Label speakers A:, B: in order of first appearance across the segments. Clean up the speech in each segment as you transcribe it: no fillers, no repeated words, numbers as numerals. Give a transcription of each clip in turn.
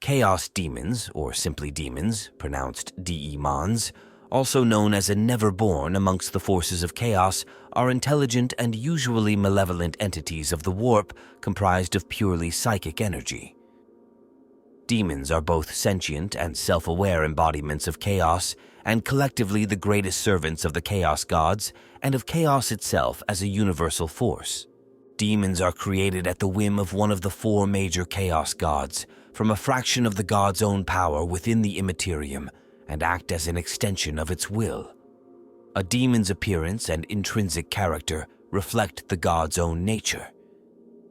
A: Chaos demons, or simply demons, pronounced Daemons, also known as a never-born amongst the forces of chaos, are intelligent and usually malevolent entities of the warp comprised of purely psychic energy. Demons are both sentient and self-aware embodiments of chaos, and collectively the greatest servants of the chaos gods and of chaos itself as a universal force. Demons are created at the whim of one of the four major chaos gods, from a fraction of the god's own power within the Imperium, and act as an extension of its will. A demon's appearance and intrinsic character reflect the god's own nature.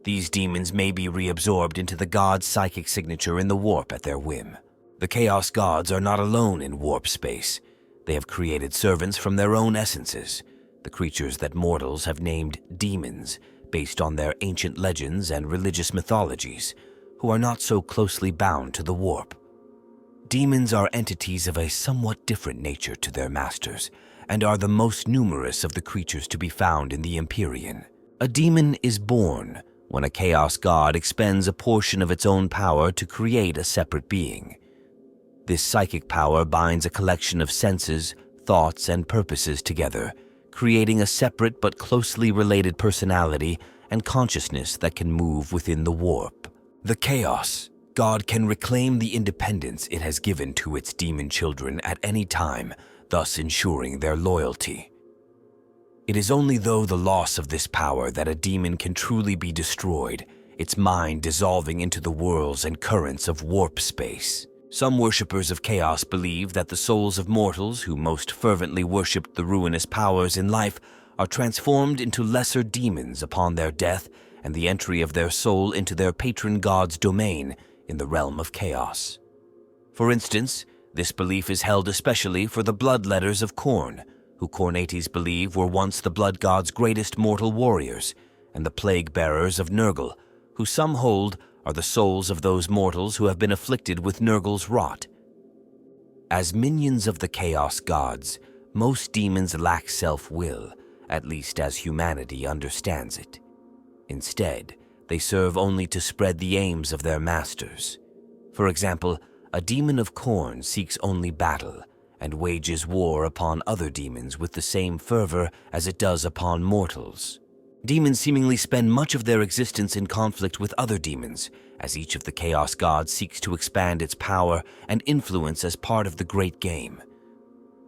A: These demons may be reabsorbed into the god's psychic signature in the warp at their whim. The chaos gods are not alone in warp space. They have created servants from their own essences, the creatures that mortals have named demons, based on their ancient legends and religious mythologies, who are not so closely bound to the warp. Demons are entities of a somewhat different nature to their masters, and are the most numerous of the creatures to be found in the Imperium. A demon is born when a chaos god expends a portion of its own power to create a separate being. This psychic power binds a collection of senses, thoughts, and purposes together, creating a separate but closely related personality and consciousness that can move within the warp. The chaos god can reclaim the independence it has given to its demon children at any time, thus ensuring their loyalty. It is only through the loss of this power that a demon can truly be destroyed, its mind dissolving into the whirls and currents of warp space. Some worshippers of chaos believe that the souls of mortals who most fervently worshipped the ruinous powers in life are transformed into lesser demons upon their death and the entry of their soul into their patron god's domain in the realm of chaos. For instance, this belief is held especially for the bloodletters of Khorne, who Khornates believe were once the blood god's greatest mortal warriors, and the plague bearers of Nurgle, who some hold are the souls of those mortals who have been afflicted with Nurgle's rot. As minions of the chaos gods, most demons lack self-will, at least as humanity understands it. Instead, they serve only to spread the aims of their masters. For example, a demon of Khorne seeks only battle, and wages war upon other demons with the same fervor as it does upon mortals. Demons seemingly spend much of their existence in conflict with other demons, as each of the chaos gods seeks to expand its power and influence as part of the great game.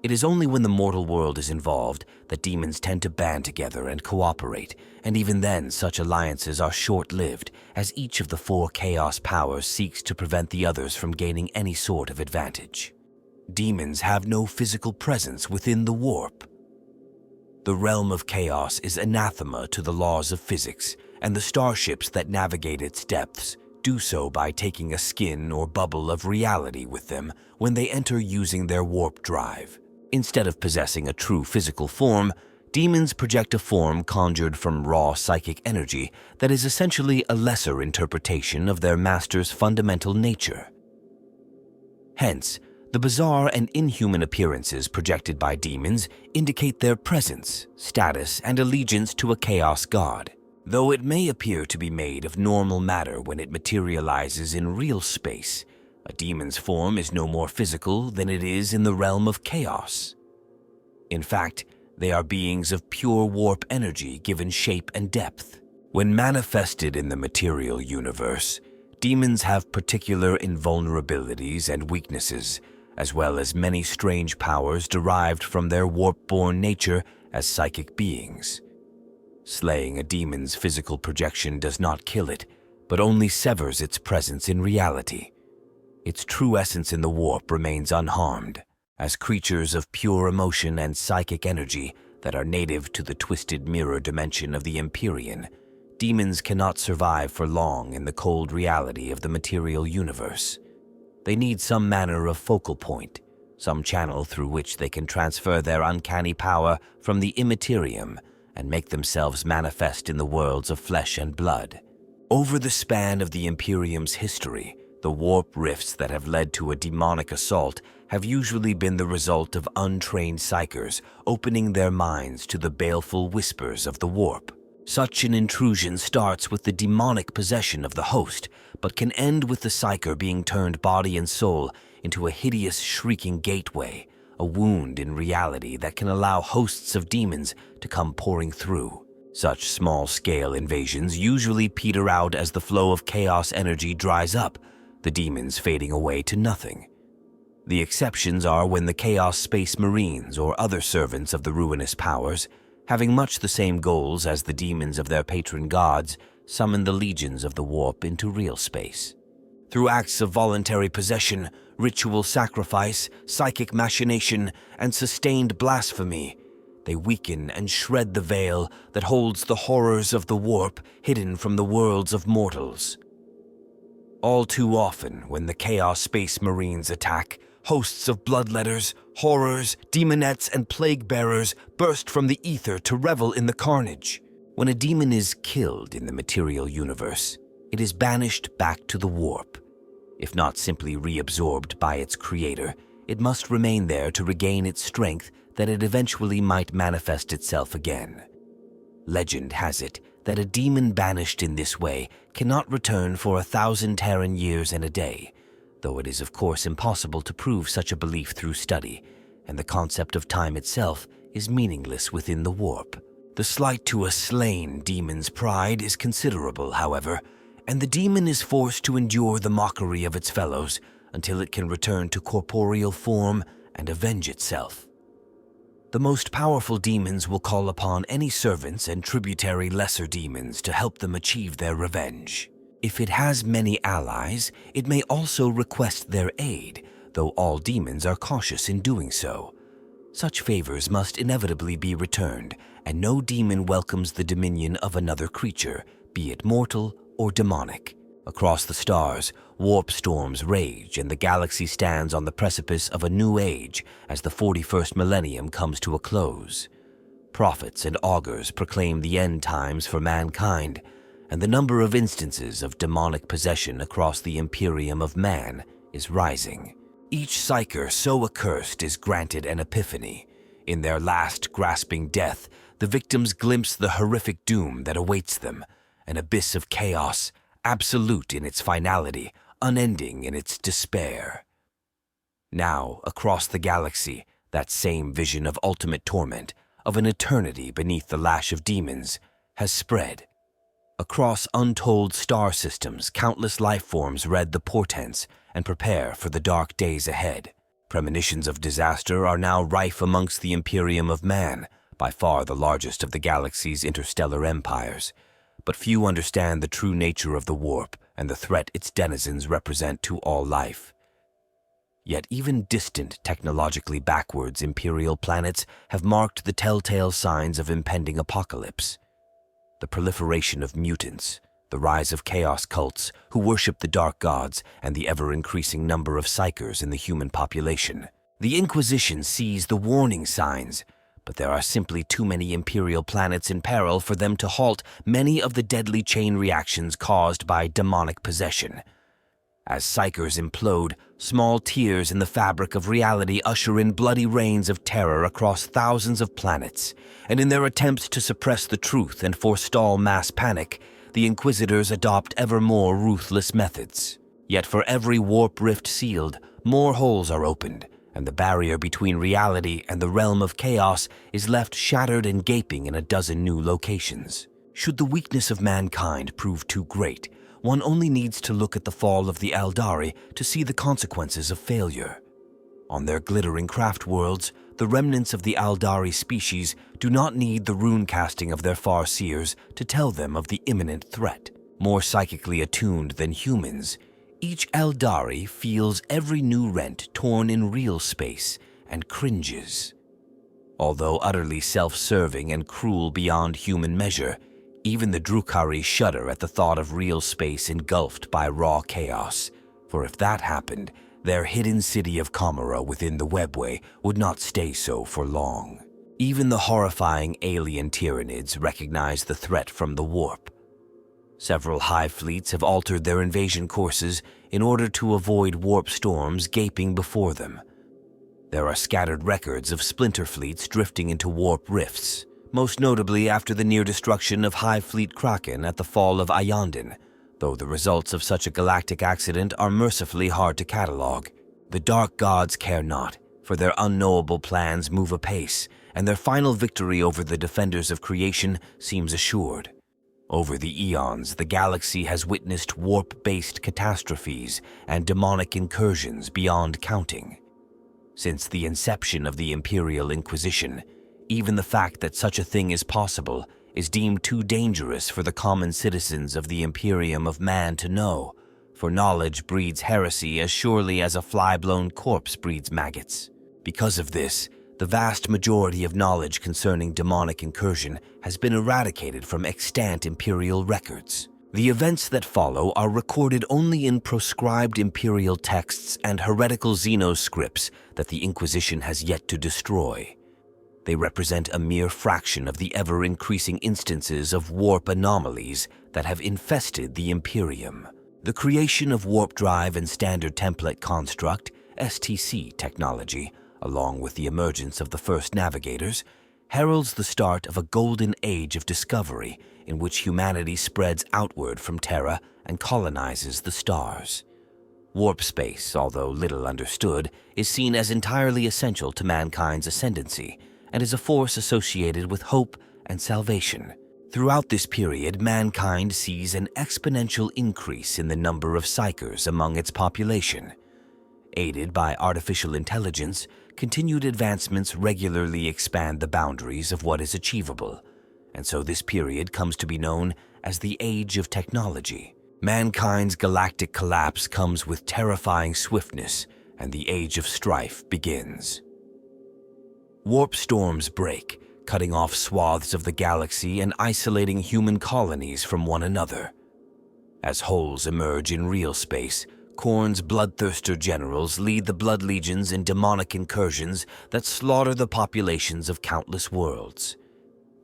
A: It is only when the mortal world is involved that demons tend to band together and cooperate, and even then such alliances are short-lived, as each of the four chaos powers seeks to prevent the others from gaining any sort of advantage. Demons have no physical presence within the warp. The realm of chaos is anathema to the laws of physics, and the starships that navigate its depths do so by taking a skin or bubble of reality with them when they enter using their warp drive. Instead of possessing a true physical form, demons project a form conjured from raw psychic energy that is essentially a lesser interpretation of their master's fundamental nature. Hence, the bizarre and inhuman appearances projected by demons indicate their presence, status, and allegiance to a chaos god. Though it may appear to be made of normal matter when it materializes in real space, a demon's form is no more physical than it is in the realm of chaos. In fact, they are beings of pure warp energy given shape and depth. When manifested in the material universe, demons have particular invulnerabilities and weaknesses, as well as many strange powers derived from their warp-born nature as psychic beings. Slaying a demon's physical projection does not kill it, but only severs its presence in reality. Its true essence in the warp remains unharmed, as creatures of pure emotion and psychic energy that are native to the twisted mirror dimension of the Imperium. Demons cannot survive for long in the cold reality of the material universe. They need some manner of focal point, some channel through which they can transfer their uncanny power from the immaterium and make themselves manifest in the worlds of flesh and blood. Over the span of the Imperium's history, the warp rifts that have led to a demonic assault have usually been the result of untrained psychers opening their minds to the baleful whispers of the warp. Such an intrusion starts with the demonic possession of the host, but can end with the psyker being turned body and soul into a hideous shrieking gateway, a wound in reality that can allow hosts of demons to come pouring through. Such small-scale invasions usually peter out as the flow of chaos energy dries up, the demons fading away to nothing. The exceptions are when the Chaos Space Marines or other servants of the ruinous powers, having much the same goals as the demons of their patron gods, summon the legions of the warp into Realspace. Through acts of voluntary possession, ritual sacrifice, psychic machination, and sustained blasphemy, they weaken and shred the veil that holds the horrors of the warp hidden from the worlds of mortals. All too often, when the Chaos Space Marines attack, hosts of bloodletters, horrors, demonettes, and plague-bearers burst from the ether to revel in the carnage. When a demon is killed in the material universe, it is banished back to the warp. If not simply reabsorbed by its creator, it must remain there to regain its strength that it eventually might manifest itself again. Legend has it that a demon banished in this way cannot return for 1,000 Terran years and a day, though it is of course impossible to prove such a belief through study, and the concept of time itself is meaningless within the warp. The slight to a slain demon's pride is considerable, however, and the demon is forced to endure the mockery of its fellows until it can return to corporeal form and avenge itself. The most powerful demons will call upon any servants and tributary lesser demons to help them achieve their revenge. If it has many allies, it may also request their aid, though all demons are cautious in doing so. Such favors must inevitably be returned, and no demon welcomes the dominion of another creature, be it mortal or demonic. Across the stars, warp storms rage, and the galaxy stands on the precipice of a new age as the 41st millennium comes to a close. Prophets and augurs proclaim the end times for mankind, and the number of instances of demonic possession across the Imperium of man is rising. Each psyker so accursed is granted an epiphany. In their last grasping death, the victims glimpse the horrific doom that awaits them, an abyss of chaos, absolute in its finality, unending in its despair. Now, across the galaxy, that same vision of ultimate torment, of an eternity beneath the lash of demons, has spread. Across untold star systems, countless life forms read the portents and prepare for the dark days ahead. Premonitions of disaster are now rife amongst the Imperium of man, by far the largest of the galaxy's interstellar empires. But few understand the true nature of the warp and the threat its denizens represent to all life. Yet even distant, technologically backwards imperial planets have marked the telltale signs of impending apocalypse. The proliferation of mutants, the rise of chaos cults who worship the dark gods, and the ever-increasing number of psykers in the human population. The Inquisition sees the warning signs, but there are simply too many imperial planets in peril for them to halt many of the deadly chain reactions caused by demonic possession. As psykers implode, small tears in the fabric of reality usher in bloody reigns of terror across thousands of planets, and in their attempts to suppress the truth and forestall mass panic, the Inquisitors adopt ever more ruthless methods. Yet for every warp rift sealed, more holes are opened, and the barrier between reality and the realm of chaos is left shattered and gaping in a dozen new locations. Should the weakness of mankind prove too great, one only needs to look at the fall of the Eldari to see the consequences of failure. On their glittering craft worlds, the remnants of the Eldari species do not need the rune casting of their farseers to tell them of the imminent threat. More psychically attuned than humans, each Eldari feels every new rent torn in Realspace and cringes. Although utterly self-serving and cruel beyond human measure, even the Drukhari shudder at the thought of Realspace engulfed by raw chaos, for if that happened, their hidden city of Comera within the webway would not stay so for long. Even the horrifying alien Tyranids recognize the threat from the warp. Several hive fleets have altered their invasion courses in order to avoid warp storms gaping before them. There are scattered records of splinter fleets drifting into warp rifts, most notably after the near destruction of Hive Fleet Kraken at the fall of Ayondin, though the results of such a galactic accident are mercifully hard to catalog. The dark gods care not, for their unknowable plans move apace, and their final victory over the defenders of creation seems assured. Over the eons, the galaxy has witnessed warp-based catastrophes and demonic incursions beyond counting. Since the inception of the Imperial Inquisition, even the fact that such a thing is possible is deemed too dangerous for the common citizens of the Imperium of man to know, for knowledge breeds heresy as surely as a fly-blown corpse breeds maggots. Because of this, the vast majority of knowledge concerning demonic incursion has been eradicated from extant imperial records. The events that follow are recorded only in proscribed imperial texts and heretical xenoscripts that the Inquisition has yet to destroy. They represent a mere fraction of the ever-increasing instances of warp anomalies that have infested the Imperium. The creation of warp drive and standard template construct, STC technology, along with the emergence of the first navigators, heralds the start of a golden age of discovery in which humanity spreads outward from Terra and colonizes the stars. Warp space, although little understood, is seen as entirely essential to mankind's ascendancy and is a force associated with hope and salvation. Throughout this period, mankind sees an exponential increase in the number of psychers among its population. Aided by artificial intelligence, continued advancements regularly expand the boundaries of what is achievable, and so this period comes to be known as the Age of Technology. Mankind's galactic collapse comes with terrifying swiftness, and the Age of Strife begins. Warp storms break, cutting off swaths of the galaxy and isolating human colonies from one another. As holes emerge in Realspace, Khorne's bloodthirster generals lead the Blood Legions in demonic incursions that slaughter the populations of countless worlds.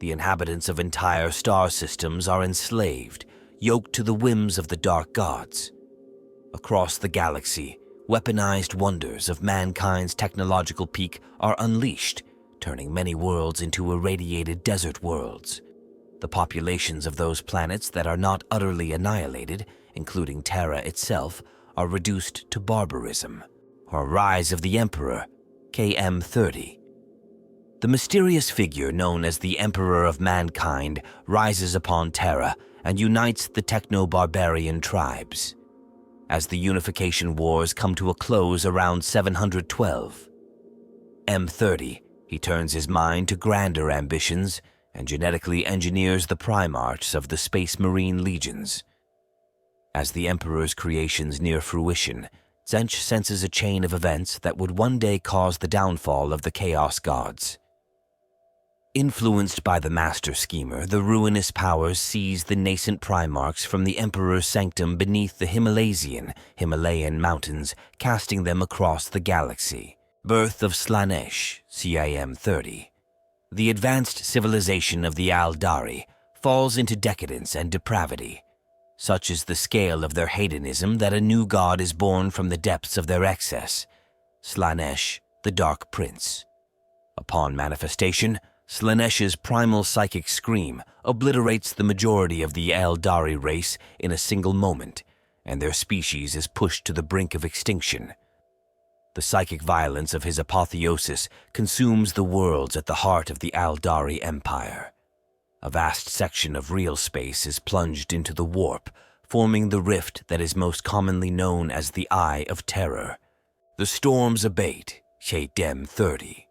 A: The inhabitants of entire star systems are enslaved, yoked to the whims of the dark gods. Across the galaxy, weaponized wonders of mankind's technological peak are unleashed, turning many worlds into irradiated desert worlds. The populations of those planets that are not utterly annihilated, including Terra itself, are reduced to barbarism, or Rise of the Emperor, KM30. The mysterious figure known as the Emperor of Mankind rises upon Terra and unites the techno-barbarian tribes. As the unification wars come to a close around 712, M30, he turns his mind to grander ambitions and genetically engineers the primarchs of the Space Marine Legions. As the Emperor's creations near fruition, Tzeentch senses a chain of events that would one day cause the downfall of the Chaos Gods. Influenced by the Master Schemer, the ruinous powers seize the nascent Primarchs from the Emperor's sanctum beneath the Himalayan mountains, casting them across the galaxy. Birth of Slaanesh, CIM-30. The advanced civilization of the Aldari falls into decadence and depravity. Such is the scale of their hedonism that a new god is born from the depths of their excess, Slaanesh, the Dark Prince. Upon manifestation, Slaanesh's primal psychic scream obliterates the majority of the Aldari race in a single moment, and their species is pushed to the brink of extinction. The psychic violence of his apotheosis consumes the worlds at the heart of the Aldari Empire. A vast section of Realspace is plunged into the warp, forming the rift that is most commonly known as the Eye of Terror. The storms abate, KM30.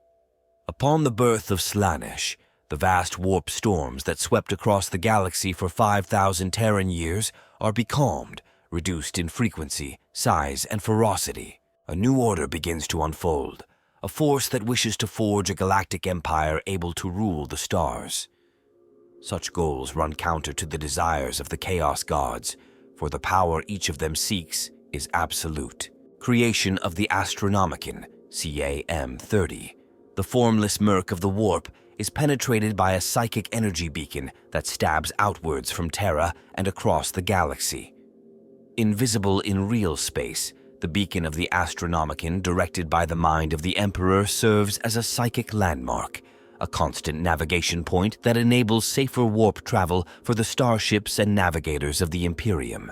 A: Upon the birth of Slaanesh, the vast warp storms that swept across the galaxy for 5,000 Terran years are becalmed, reduced in frequency, size, and ferocity. A new order begins to unfold, a force that wishes to forge a galactic empire able to rule the stars. Such goals run counter to the desires of the Chaos Gods, for the power each of them seeks is absolute. Creation of the Astronomicon, CAM-30. The formless murk of the warp is penetrated by a psychic energy beacon that stabs outwards from Terra and across the galaxy. Invisible in Realspace, the beacon of the Astronomicon, directed by the mind of the Emperor, serves as a psychic landmark, a constant navigation point that enables safer warp travel for the starships and navigators of the Imperium.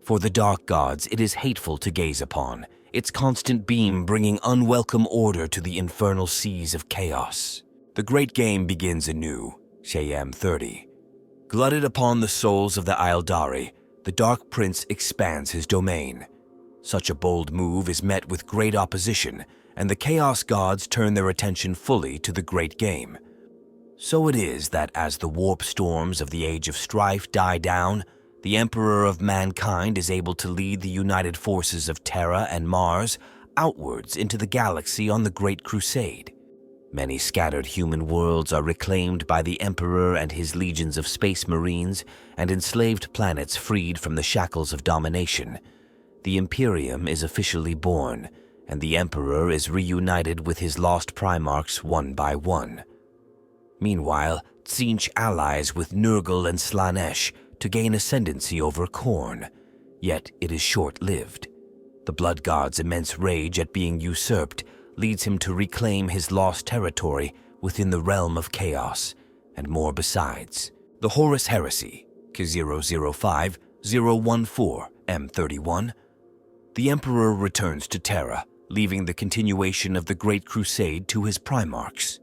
A: For the dark gods, it is hateful to gaze upon, its constant beam bringing unwelcome order to the infernal seas of chaos. The great game begins anew, Shayam 30. Glutted upon the souls of the Aeldari, the Dark Prince expands his domain. Such a bold move is met with great opposition, and the Chaos Gods turn their attention fully to the great game. So it is that as the warp storms of the Age of Strife die down, the Emperor of Mankind is able to lead the united forces of Terra and Mars outwards into the galaxy on the Great Crusade. Many scattered human worlds are reclaimed by the Emperor and his legions of space marines, and enslaved planets freed from the shackles of domination. The Imperium is officially born, and the Emperor is reunited with his lost Primarchs one by one. Meanwhile, Tzeentch allies with Nurgle and Slaanesh to gain ascendancy over Khorne, yet it is short-lived. The Blood God's immense rage at being usurped leads him to reclaim his lost territory within the realm of chaos, and more besides. The Horus Heresy, K005-014 M31. The Emperor returns to Terra, leaving the continuation of the Great Crusade to his Primarchs,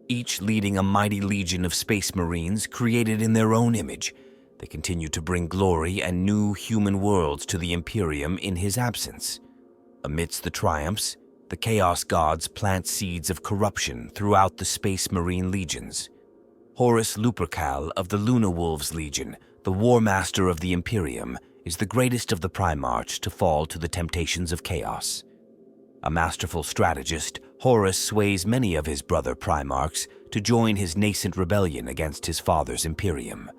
A: each leading a mighty legion of space marines created in their own image. They continue to bring glory and new human worlds to the Imperium in his absence. Amidst the triumphs, the Chaos Gods plant seeds of corruption throughout the Space Marine legions. Horus Lupercal of the Luna Wolves Legion, the War Master of the Imperium, is the greatest of the Primarchs to fall to the temptations of chaos. A masterful strategist, Horus sways many of his brother Primarchs to join his nascent rebellion against his father's Imperium.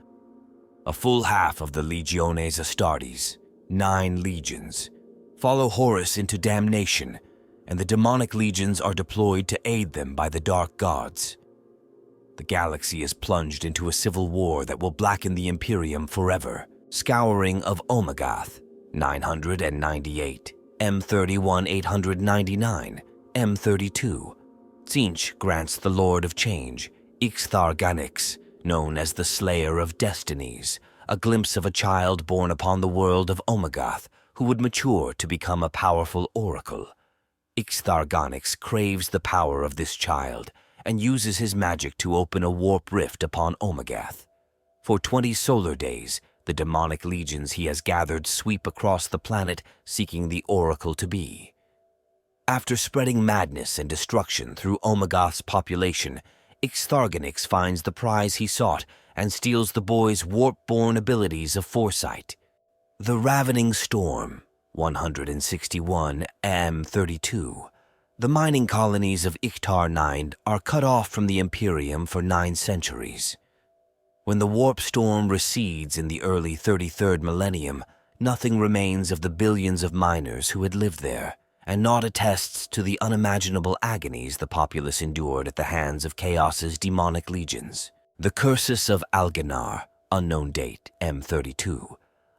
A: A full half of the Legiones Astartes, 9 legions, follow Horus into damnation, and the Daemonic Legions are deployed to aid them by the Dark Gods. The galaxy is plunged into a civil war that will blacken the Imperium forever. Scouring of Omagath, 998, M31 899, M32. Tzeentch grants the Lord of Change, Ixthar Ganix, known as the Slayer of Destinies, a glimpse of a child born upon the world of Omagath who would mature to become a powerful oracle. Ixthar Ganix craves the power of this child and uses his magic to open a warp rift upon Omagath. For 20 solar days, the demonic legions he has gathered sweep across the planet seeking the oracle to be. After spreading madness and destruction through Omagath's population, Ixthar Ganix finds the prize he sought and steals the boy's warp-born abilities of foresight. The Ravening Storm, 161 M32. The mining colonies of Iktar 9 are cut off from the Imperium for 9 centuries. When the warp storm recedes in the early 33rd millennium, nothing remains of the billions of miners who had lived there, and naught attests to the unimaginable agonies the populace endured at the hands of Chaos's demonic legions. The Cursus of Alganar, unknown date, M32.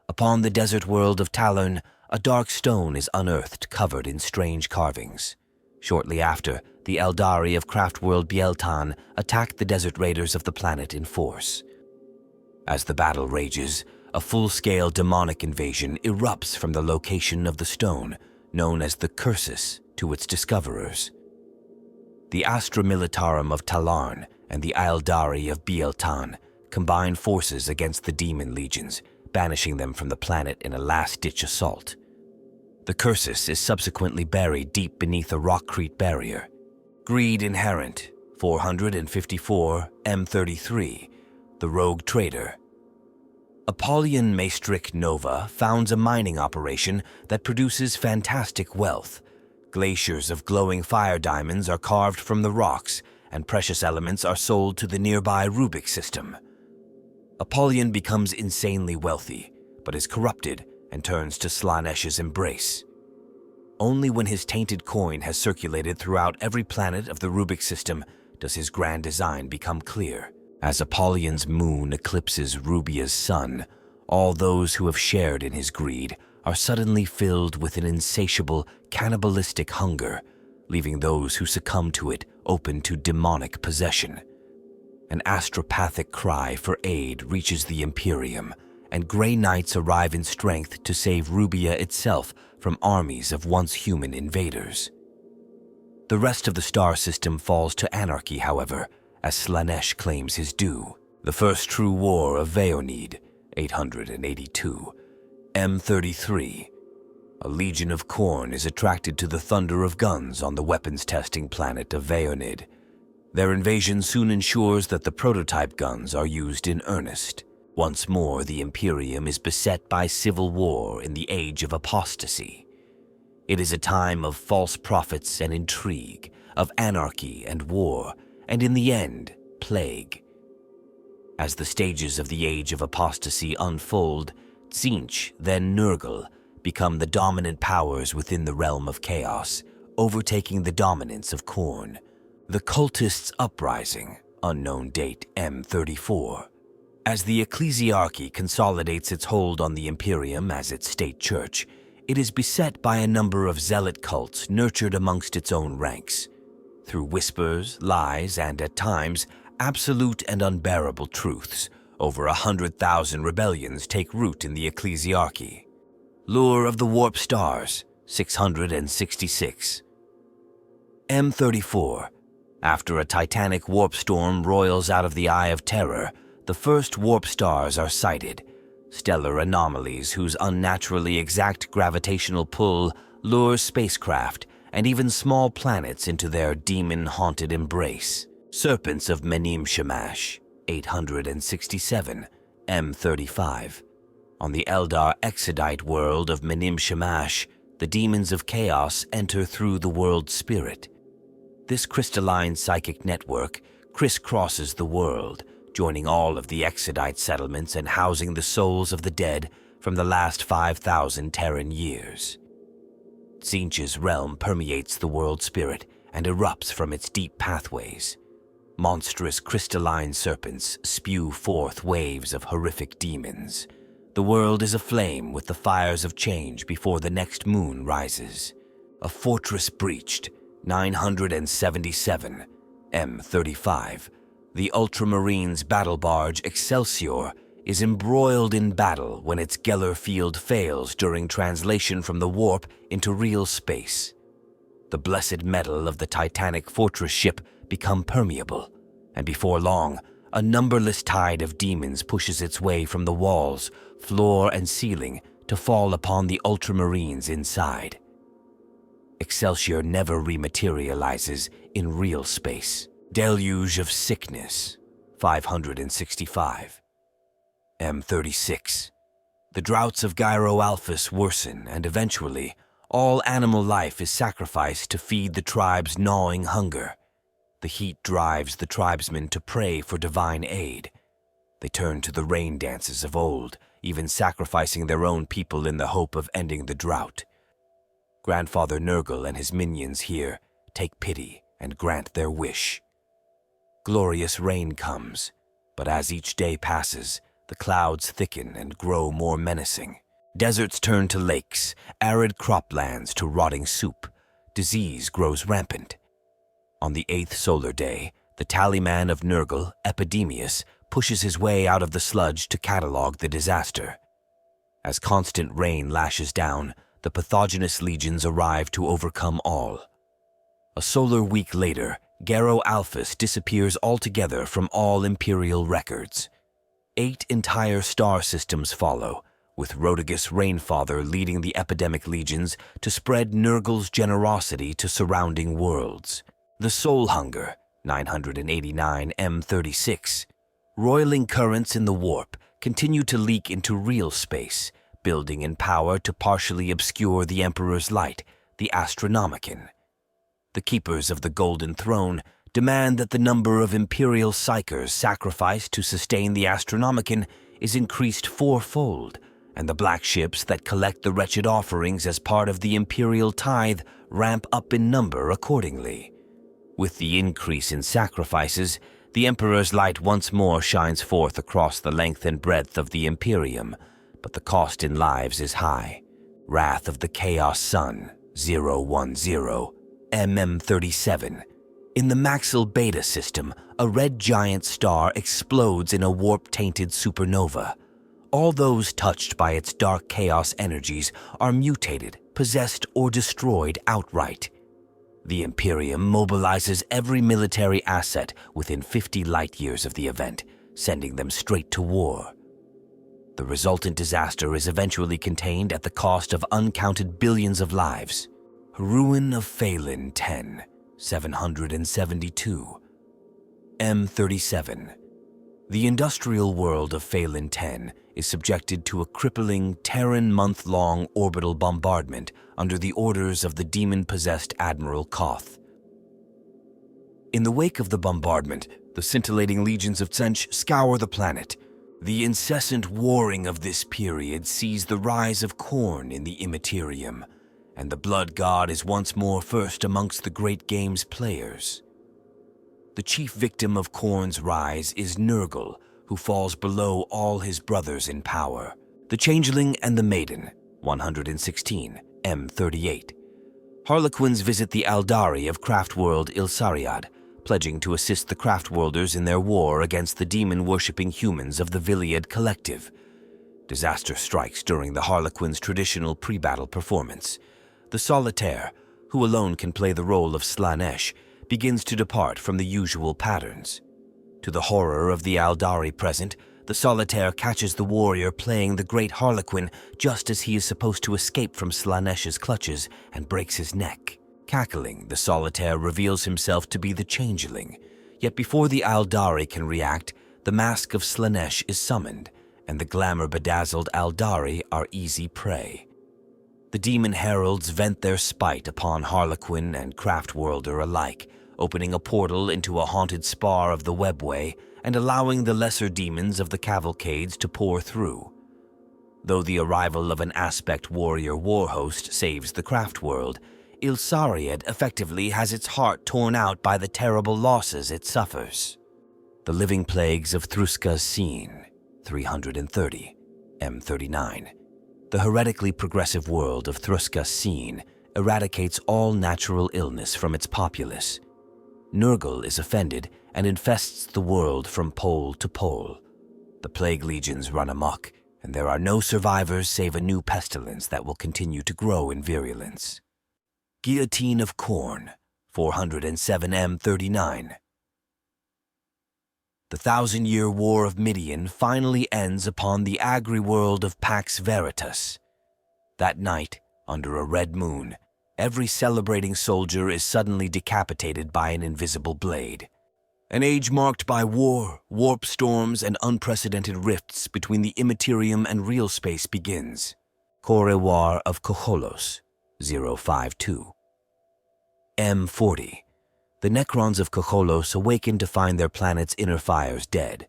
A: Upon the desert world of Talern, a dark stone is unearthed covered in strange carvings. Shortly after, the Eldari of Craftworld Bieltan attacked the desert raiders of the planet in force. As the battle rages, a full-scale demonic invasion erupts from the location of the stone, known as the Cursus, to its discoverers. The Astra Militarum of Talarn and the Eldari of Bieltan combine forces against the demon legions, banishing them from the planet in a last-ditch assault. The Cursus is subsequently buried deep beneath a rockcrete barrier. Greed Inherent, 454 M33, the Rogue Trader. Apollyon Maestric Nova founds a mining operation that produces fantastic wealth. Glaciers of glowing fire diamonds are carved from the rocks, and precious elements are sold to the nearby Rubik system. Apollyon becomes insanely wealthy, but is corrupted and turns to Slaanesh's embrace. Only when his tainted coin has circulated throughout every planet of the Rubik system does his grand design become clear. As Apollyon's moon eclipses Rubia's sun, all those who have shared in his greed are suddenly filled with an insatiable, cannibalistic hunger, leaving those who succumb to it open to demonic possession. An astropathic cry for aid reaches the Imperium, and Grey Knights arrive in strength to save Rubia itself from armies of once human invaders. The rest of the star system falls to anarchy, however, as Slaanesh claims his due. The First True War of Veonid, 882. M33. A legion of Khorne is attracted to the thunder of guns on the weapons-testing planet of Veonid. Their invasion soon ensures that the prototype guns are used in earnest. Once more, the Imperium is beset by civil war in the Age of Apostasy. It is a time of false prophets and intrigue, of anarchy and war, and in the end, plague. As the stages of the Age of Apostasy unfold, Tzeentch, then Nurgle, become the dominant powers within the realm of chaos, overtaking the dominance of Khorne. The Cultists' Uprising, unknown date M34. As the Ecclesiarchy consolidates its hold on the Imperium as its state church, it is beset by a number of zealot cults nurtured amongst its own ranks. Through whispers, lies, and at times, absolute and unbearable truths, over 100,000 rebellions take root in the Ecclesiarchy. Lure of the Warp Stars, 666. M34. After a titanic warp storm roils out of the Eye of Terror, the first warp stars are sighted, stellar anomalies whose unnaturally exact gravitational pull lures spacecraft and even small planets into their demon-haunted embrace. Serpents of Menim Shamash, 867, M35. On the Eldar Exodite world of Menim Shamash, the demons of chaos enter through the world spirit. This crystalline psychic network crisscrosses the world, joining all of the Exodite settlements and housing the souls of the dead from the last 5,000 Terran years. Tzeentch's realm permeates the world spirit and erupts from its deep pathways. Monstrous crystalline serpents spew forth waves of horrific demons. The world is aflame with the fires of change before the next moon rises. A fortress breached, 977, M35. The Ultramarines battle barge Excelsior is embroiled in battle when its Geller field fails during translation from the warp into real space. The blessed metal of the Titanic fortress ship become permeable, and before long, a numberless tide of demons pushes its way from the walls, floor, and ceiling to fall upon the Ultramarines inside. Excelsior never rematerializes in real space. Deluge of Sickness, 565. M36. The droughts of Gyro Alphys worsen, and eventually, all animal life is sacrificed to feed the tribe's gnawing hunger. The heat drives the tribesmen to pray for divine aid. They turn to the rain dances of old, even sacrificing their own people in the hope of ending the drought. Grandfather Nurgle and his minions here take pity and grant their wish. Glorious rain comes, but as each day passes, the clouds thicken and grow more menacing. Deserts turn to lakes, arid croplands to rotting soup. Disease grows rampant. On the 8th solar day, the tallyman of Nurgle, Epidemius, pushes his way out of the sludge to catalog the disaster. As constant rain lashes down, the pathogenous legions arrive to overcome all. A solar week later, Gyro Alphys disappears altogether from all Imperial records. 8 entire star systems follow, with Rotigus Rainfather leading the epidemic legions to spread Nurgle's generosity to surrounding worlds. The Soul Hunger, 989 M36. Roiling currents in the warp continue to leak into real space, building in power to partially obscure the Emperor's light, the Astronomicon. The Keepers of the Golden Throne demand that the number of Imperial Psychers sacrificed to sustain the Astronomicon is increased 4-fold, and the black ships that collect the wretched offerings as part of the Imperial tithe ramp up in number accordingly. With the increase in sacrifices, the Emperor's light once more shines forth across the length and breadth of the Imperium, but the cost in lives is high. Wrath of the Chaos Sun, 010, MM37. In the Maxil Beta system, a red giant star explodes in a warp-tainted supernova. All those touched by its dark chaos energies are mutated, possessed, or destroyed outright. The Imperium mobilizes every military asset within 50 light-years of the event, sending them straight to war. The resultant disaster is eventually contained at the cost of uncounted billions of lives. Ruin of Phelan 10, 772. M37. The industrial world of Phelan 10 is subjected to a crippling Terran month-long orbital bombardment under the orders of the demon-possessed Admiral Koth. In the wake of the bombardment, the Scintillating Legions of Tsench scour the planet. The incessant warring of this period sees the rise of Khorne in the Imperium, and the Blood God is once more first amongst the great game's players. The chief victim of Khorne's rise is Nurgle, who falls below all his brothers in power. The Changeling and the Maiden, 116, M38. Harlequins visit the Aldari of Craftworld Ilsariad, pledging to assist the Craftworlders in their war against the demon-worshipping humans of the Viliad Collective. Disaster strikes during the Harlequins' traditional pre-battle performance. The Solitaire, who alone can play the role of Slaanesh, begins to depart from the usual patterns. To the horror of the Aldari present, the Solitaire catches the warrior playing the Great Harlequin just as he is supposed to escape from Slaanesh's clutches and breaks his neck. Cackling, the Solitaire reveals himself to be the Changeling. Yet before the Aldari can react, the mask of Slaanesh is summoned, and the glamour-bedazzled Aldari are easy prey. The demon heralds vent their spite upon Harlequin and Craftworlder alike, opening a portal into a haunted spar of the Webway and allowing the lesser demons of the cavalcades to pour through. Though the arrival of an aspect warrior warhost saves the Craftworld, Ilsariad effectively has its heart torn out by the terrible losses it suffers. The living plagues of Thruska's Scene, 330, M39. The heretically progressive world of Thruska's Scene eradicates all natural illness from its populace. Nurgle is offended and infests the world from pole to pole. The plague legions run amok, and there are no survivors save a new pestilence that will continue to grow in virulence. Guillotine of Khorne, 407 M39. The 1,000-year war of Midian finally ends upon the agri-world of Pax Veritas. That night, under a red moon, every celebrating soldier is suddenly decapitated by an invisible blade. An age marked by war, warp storms, and unprecedented rifts between the Imperium and Realspace begins. Corewar of Koholos, 052. M40. The Necrons of Koholos awaken to find their planet's inner fires dead.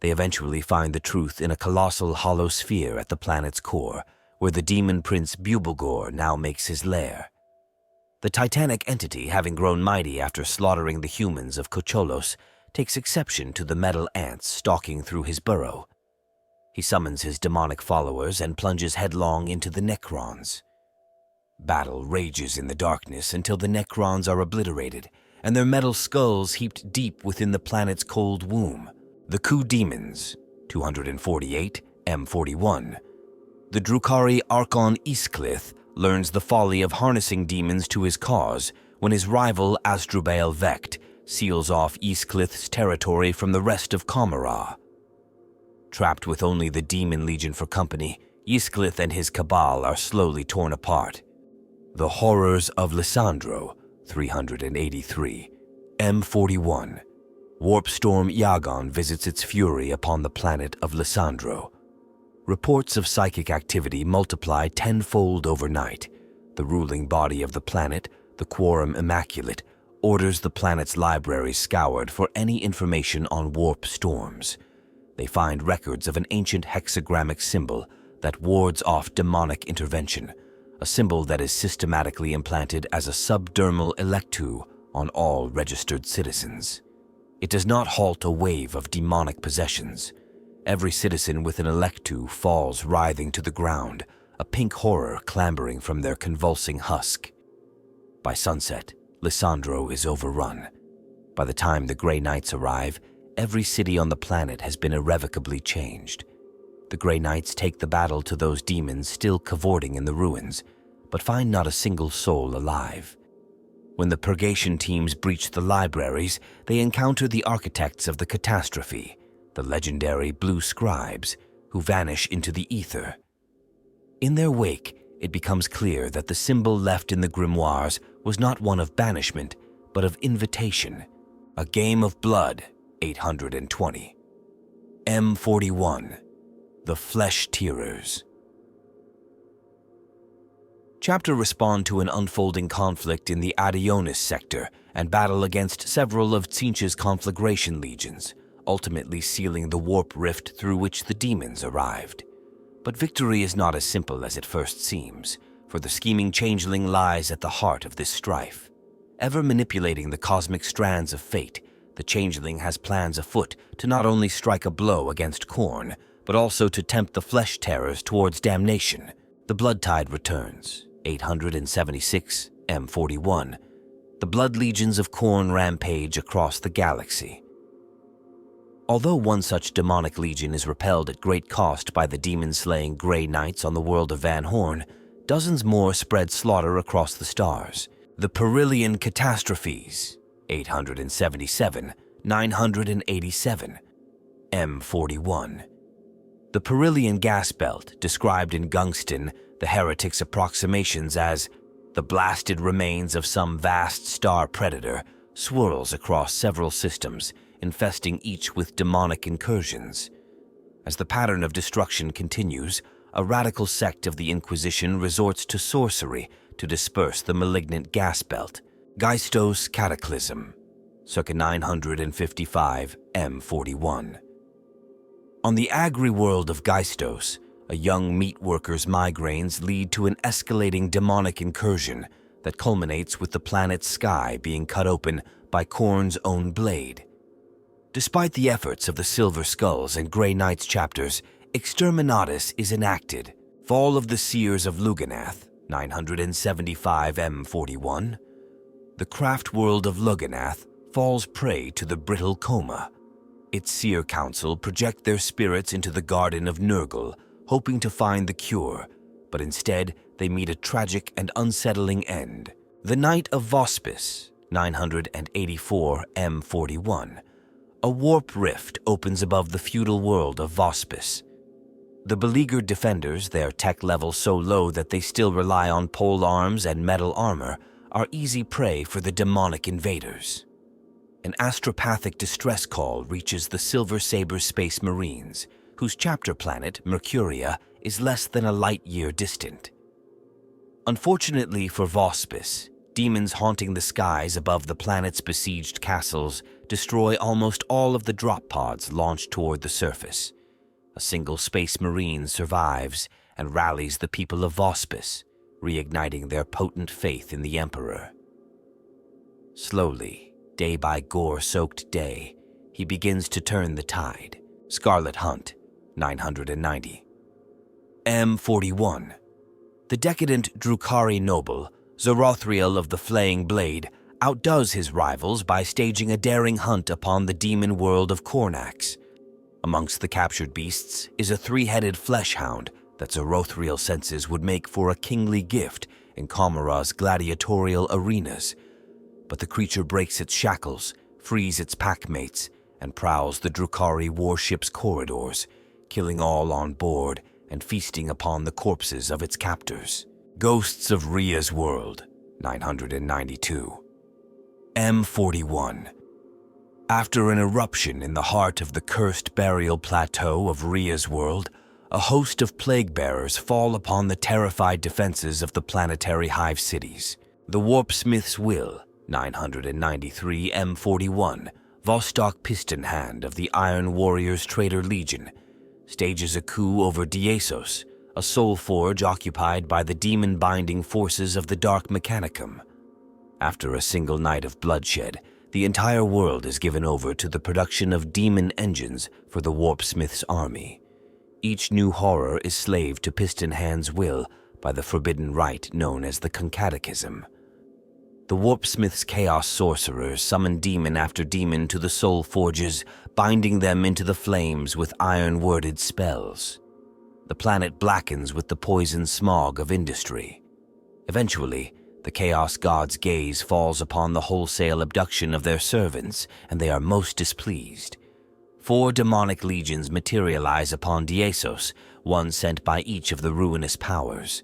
A: They eventually find the truth in a colossal hollow sphere at the planet's core, where the demon prince Bubelgor now makes his lair. The titanic entity, having grown mighty after slaughtering the humans of Kocholos, takes exception to the metal ants stalking through his burrow. He summons his demonic followers and plunges headlong into the Necrons. Battle rages in the darkness until the Necrons are obliterated, and their metal skulls heaped deep within the planet's cold womb. The Khu Demons, 248, M41. The Drukhari Archon Isklith learns the folly of harnessing demons to his cause when his rival Asdrubal Vecht seals off Isklith's territory from the rest of Kamara. Trapped with only the Demon Legion for company, Isklith and his cabal are slowly torn apart. The Horrors of Lysandro, 383, M41. Warpstorm Yagon visits its fury upon the planet of Lysandro. Reports of psychic activity multiply tenfold overnight. The ruling body of the planet, the Quorum Immaculate, orders the planet's libraries scoured for any information on warp storms. They find records of an ancient hexagrammic symbol that wards off demonic intervention, a symbol that is systematically implanted as a subdermal electu on all registered citizens. It does not halt a wave of demonic possessions. Every citizen with an electu falls writhing to the ground, a pink horror clambering from their convulsing husk. By sunset, Lysandro is overrun. By the time the Grey Knights arrive, every city on the planet has been irrevocably changed. The Grey Knights take the battle to those demons still cavorting in the ruins, but find not a single soul alive. When the purgation teams breach the libraries, they encounter the architects of the catastrophe, the legendary Blue Scribes, who vanish into the ether. In their wake, it becomes clear that the symbol left in the grimoires was not one of banishment, but of invitation. A Game of Blood, 820. M41. The Flesh Tearers. Chapter respond to an unfolding conflict in the Adionis sector and battle against several of Tzeentch's conflagration legions, ultimately sealing the warp rift through which the demons arrived. But victory is not as simple as it first seems, for the scheming changeling lies at the heart of this strife. Ever manipulating the cosmic strands of fate, the changeling has plans afoot to not only strike a blow against Khorne, but also to tempt the flesh terrors towards damnation. The blood tide returns, 876 M41. The blood legions of Khorne rampage across the galaxy. Although one such demonic legion is repelled at great cost by the demon-slaying Grey Knights on the world of Van Horn, dozens more spread slaughter across the stars. The Perillian Catastrophes, 877, 987, M41. The Perillian gas belt, described in Gungston, the heretics' approximations as the blasted remains of some vast star predator, swirls across several systems, infesting each with demonic incursions. As the pattern of destruction continues, a radical sect of the Inquisition resorts to sorcery to disperse the malignant gas belt. Geistos Cataclysm, circa 955 M41. On the agri-world of Geistos, a young meat worker's migraines lead to an escalating demonic incursion that culminates with the planet's sky being cut open by Khorne's own blade. Despite the efforts of the Silver Skulls and Grey Knights chapters, Exterminatus is enacted. Fall of the Seers of Lugganath, 975 M41. The craft world of Lugganath falls prey to the brittle coma. Its Seer Council project their spirits into the Garden of Nurgle, hoping to find the cure, but instead they meet a tragic and unsettling end. The Night of Vospis, 984 M41. A warp rift opens above the feudal world of Vospis. The beleaguered defenders, their tech level so low that they still rely on pole arms and metal armor, are easy prey for the demonic invaders. An astropathic distress call reaches the Silver Saber Space Marines, whose chapter planet, Mercuria, is less than a light year distant. Unfortunately for Vospis, demons haunting the skies above the planet's besieged castles destroy almost all of the drop pods launched toward the surface. A single Space Marine survives and rallies the people of Vospis, reigniting their potent faith in the Emperor. Slowly, day by gore-soaked day, he begins to turn the tide. Scarlet Hunt, 990. M41. The decadent Drukhari noble, Zorothriel of the Flaying Blade, outdoes his rivals by staging a daring hunt upon the demon world of Cornax. Amongst the captured beasts is a three-headed flesh hound that Zorothriel senses would make for a kingly gift in Kamara's gladiatorial arenas. But the creature breaks its shackles, frees its packmates, and prowls the Drukhari warship's corridors, killing all on board and feasting upon the corpses of its captors. Ghosts of Rhea's World, 992. M41. After an eruption in the heart of the cursed burial plateau of Rhea's World, a host of plague-bearers fall upon the terrified defenses of the planetary hive cities. The Warpsmith's Will, 993 M41, Vostok Piston Hand of the Iron Warriors Traitor Legion, stages a coup over Diesos, a soul forge occupied by the demon-binding forces of the Dark Mechanicum. After a single night of bloodshed, the entire world is given over to the production of demon engines for the Warpsmith's army. Each new horror is slave to Piston Hand's will by the forbidden rite known as the Concatechism. The Warpsmith's chaos sorcerers summon demon after demon to the soul forges, binding them into the flames with iron-worded spells. The planet blackens with the poison smog of industry. Eventually, the Chaos God's gaze falls upon the wholesale abduction of their servants, and they are most displeased. 4 demonic legions materialize upon Daemons, one sent by each of the ruinous powers.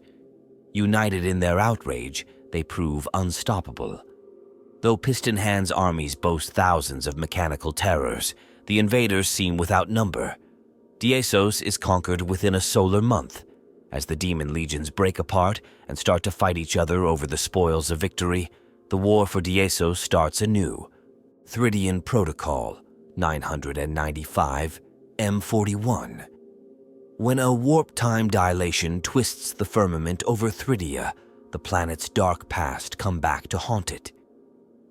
A: United in their outrage, they prove unstoppable. Though Piston Hand's armies boast thousands of mechanical terrors, the invaders seem without number. Daemons is conquered within a solar month. As the demon legions break apart and start to fight each other over the spoils of victory, the war for Daemons starts anew. Thridian Protocol, 995, M41. When a warp time dilation twists the firmament over Thridia, the planet's dark past come back to haunt it.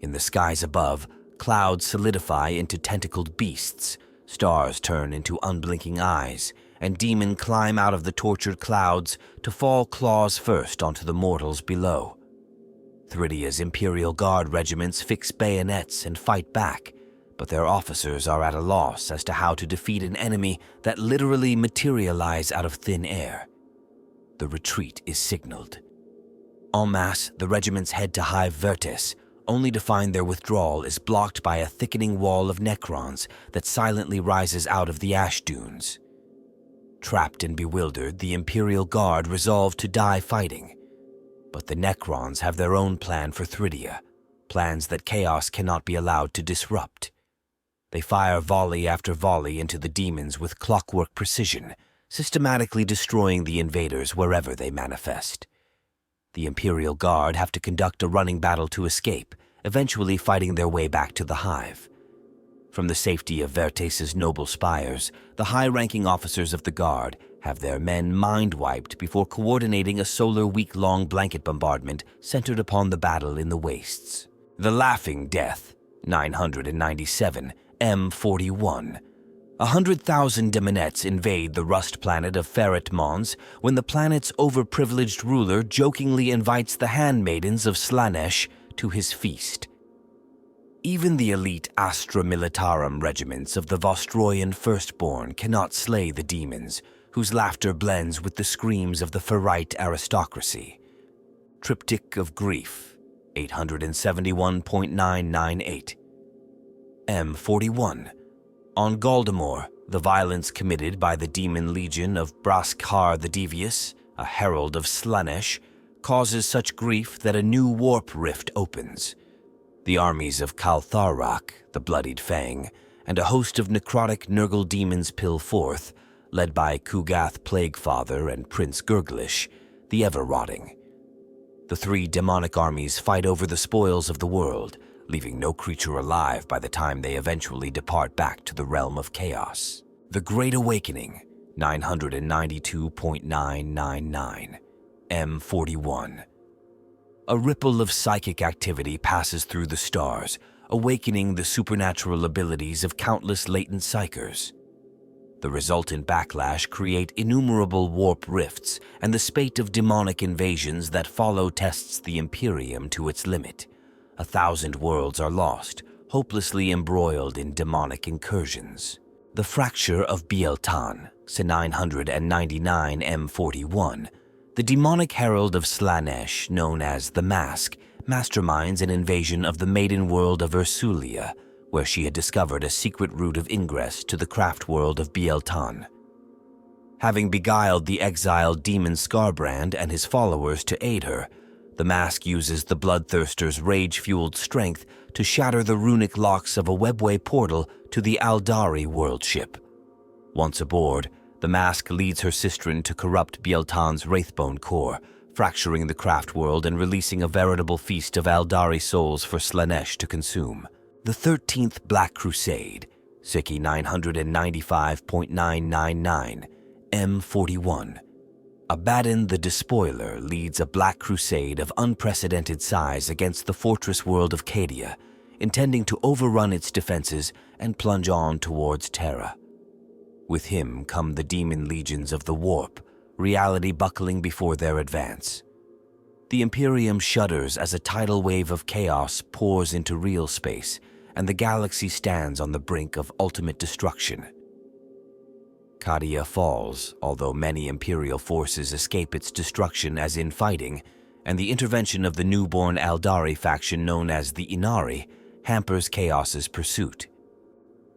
A: In the skies above, clouds solidify into tentacled beasts, stars turn into unblinking eyes, and demons climb out of the tortured clouds to fall claws first onto the mortals below. Thridia's Imperial Guard regiments fix bayonets and fight back, but their officers are at a loss as to how to defeat an enemy that literally materialize out of thin air. The retreat is signaled. En masse, the regiments head to Hive Vertes, only to find their withdrawal is blocked by a thickening wall of Necrons that silently rises out of the ash dunes. Trapped and bewildered, the Imperial Guard resolve to die fighting. But the Necrons have their own plan for Thridia, plans that Chaos cannot be allowed to disrupt. They fire volley after volley into the demons with clockwork precision, systematically destroying the invaders wherever they manifest. The Imperial Guard have to conduct a running battle to escape, eventually fighting their way back to the Hive. From the safety of Vertes' noble spires, the high-ranking officers of the Guard have their men mind-wiped before coordinating a solar week-long blanket bombardment centered upon the battle in the wastes. The Laughing Death, 997, M41. 100,000 Daemonettes invade the rust planet of Ferret Mons when the planet's overprivileged ruler jokingly invites the handmaidens of Slaanesh to his feast. Even the elite Astra Militarum regiments of the Vostroyan Firstborn cannot slay the demons, whose laughter blends with the screams of the Ferrite aristocracy. Triptych of Grief, 871.998. M41. On Galdamor, the violence committed by the Demon Legion of Braskar the Devious, a herald of Slaanesh, causes such grief that a new warp rift opens. The armies of Kaltharrak, the Bloodied Fang, and a host of necrotic Nurgle demons pill forth, led by Kugath Plaguefather and Prince Gurglish, the Ever-Rotting. The 3 demonic armies fight over the spoils of the world, leaving no creature alive by the time they eventually depart back to the realm of chaos. The Great Awakening, 992.999, M41. A ripple of psychic activity passes through the stars, awakening the supernatural abilities of countless latent psychers. The resultant backlash create innumerable warp rifts, and the spate of demonic invasions that follow tests the Imperium to its limit. 1,000 worlds are lost, hopelessly embroiled in demonic incursions. The Fracture of Bieltan, 999 M41. The demonic herald of Slaanesh, known as the Mask, masterminds an invasion of the maiden world of Ursulia, where she had discovered a secret route of ingress to the craft world of Bieltan. Having beguiled the exiled demon Scarbrand and his followers to aid her, the Mask uses the Bloodthirster's rage-fueled strength to shatter the runic locks of a webway portal to the Aldari world ship. Once aboard, the Mask leads her sistren to corrupt Bieltan's Wraithbone core, fracturing the craft world and releasing a veritable feast of Aldari souls for Slaanesh to consume. The 13th Black Crusade, Siki 995.999, M41. Abaddon the Despoiler leads a Black Crusade of unprecedented size against the fortress world of Cadia, intending to overrun its defenses and plunge on towards Terra. With him come the demon legions of the Warp, reality buckling before their advance. The Imperium shudders as a tidal wave of chaos pours into Realspace, and the galaxy stands on the brink of ultimate destruction. Cadia falls, although many Imperial forces escape its destruction as in fighting, and the intervention of the newborn Aldari faction known as the Inari hampers Chaos's pursuit.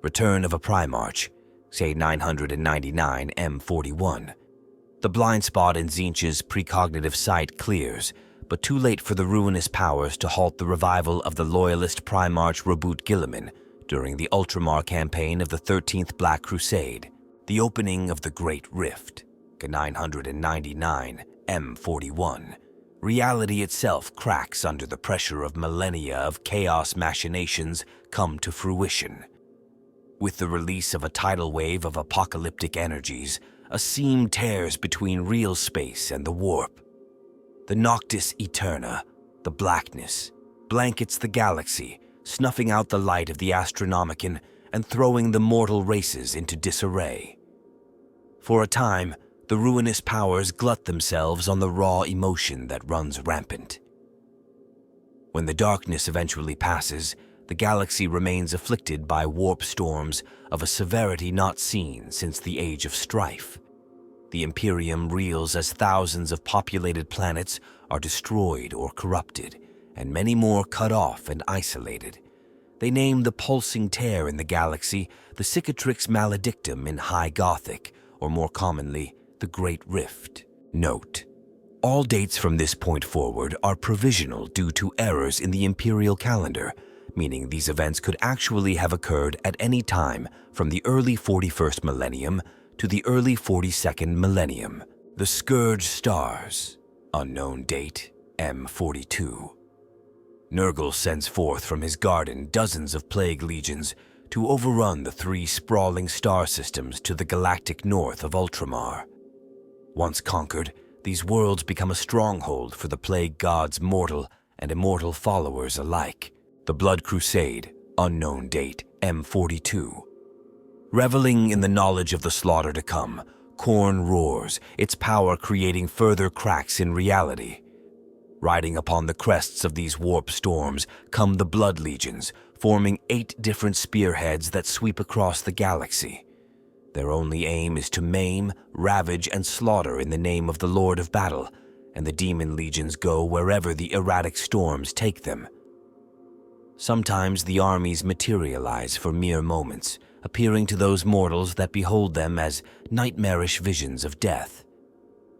A: Return of a Primarch, say 999 M41. The blind spot in Tzeentch's precognitive sight clears, but too late for the ruinous powers to halt the revival of the loyalist Primarch Robut Guilliman during the Ultramar campaign of the 13th Black Crusade, the opening of the Great Rift, 999 M41. Reality itself cracks under the pressure of millennia of chaos machinations come to fruition. With the release of a tidal wave of apocalyptic energies, a seam tears between Realspace and the warp. The Noctis Eterna, the blackness, blankets the galaxy, snuffing out the light of the Astronomicon and throwing the mortal races into disarray. For a time, the ruinous powers glut themselves on the raw emotion that runs rampant. When the darkness eventually passes, the galaxy remains afflicted by warp storms of a severity not seen since the Age of Strife. The Imperium reels as thousands of populated planets are destroyed or corrupted, and many more cut off and isolated. They name the pulsing tear in the galaxy the Cicatrix Maledictum in High Gothic, or more commonly, the Great Rift. Note: all dates from this point forward are provisional due to errors in the imperial calendar, meaning these events could actually have occurred at any time from the early 41st millennium to the early 42nd millennium. The Scourge Stars, unknown date, M42. Nurgle sends forth from his garden dozens of plague legions to overrun the 3 sprawling star systems to the galactic north of Ultramar. Once conquered, these worlds become a stronghold for the plague god's mortal and immortal followers alike. The Blood Crusade, unknown date, M42. Reveling in the knowledge of the slaughter to come, Khorne roars, its power creating further cracks in reality. Riding upon the crests of these warp storms come the Blood Legions, forming 8 different spearheads that sweep across the galaxy. Their only aim is to maim, ravage, and slaughter in the name of the Lord of Battle, and the Demon Legions go wherever the erratic storms take them. Sometimes the armies materialize for mere moments, appearing to those mortals that behold them as nightmarish visions of death.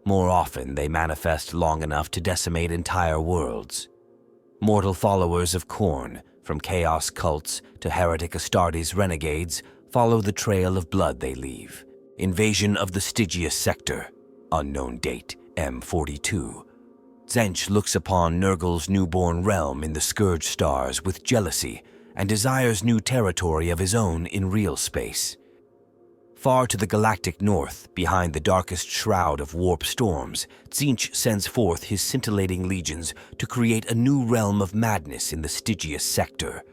A: More often, they manifest long enough to decimate entire worlds. Mortal followers of Khorne, from chaos cults to heretic Astartes renegades, follow the trail of blood they leave. Invasion of the Stygius Sector, unknown date, M42. Tzeentch looks upon Nurgle's newborn realm in the Scourge Stars with jealousy and desires new territory of his own in Realspace. Far to the galactic north, behind the darkest shroud of warp storms, Tzeentch sends forth his scintillating legions to create a new realm of madness in the Stygius Sector.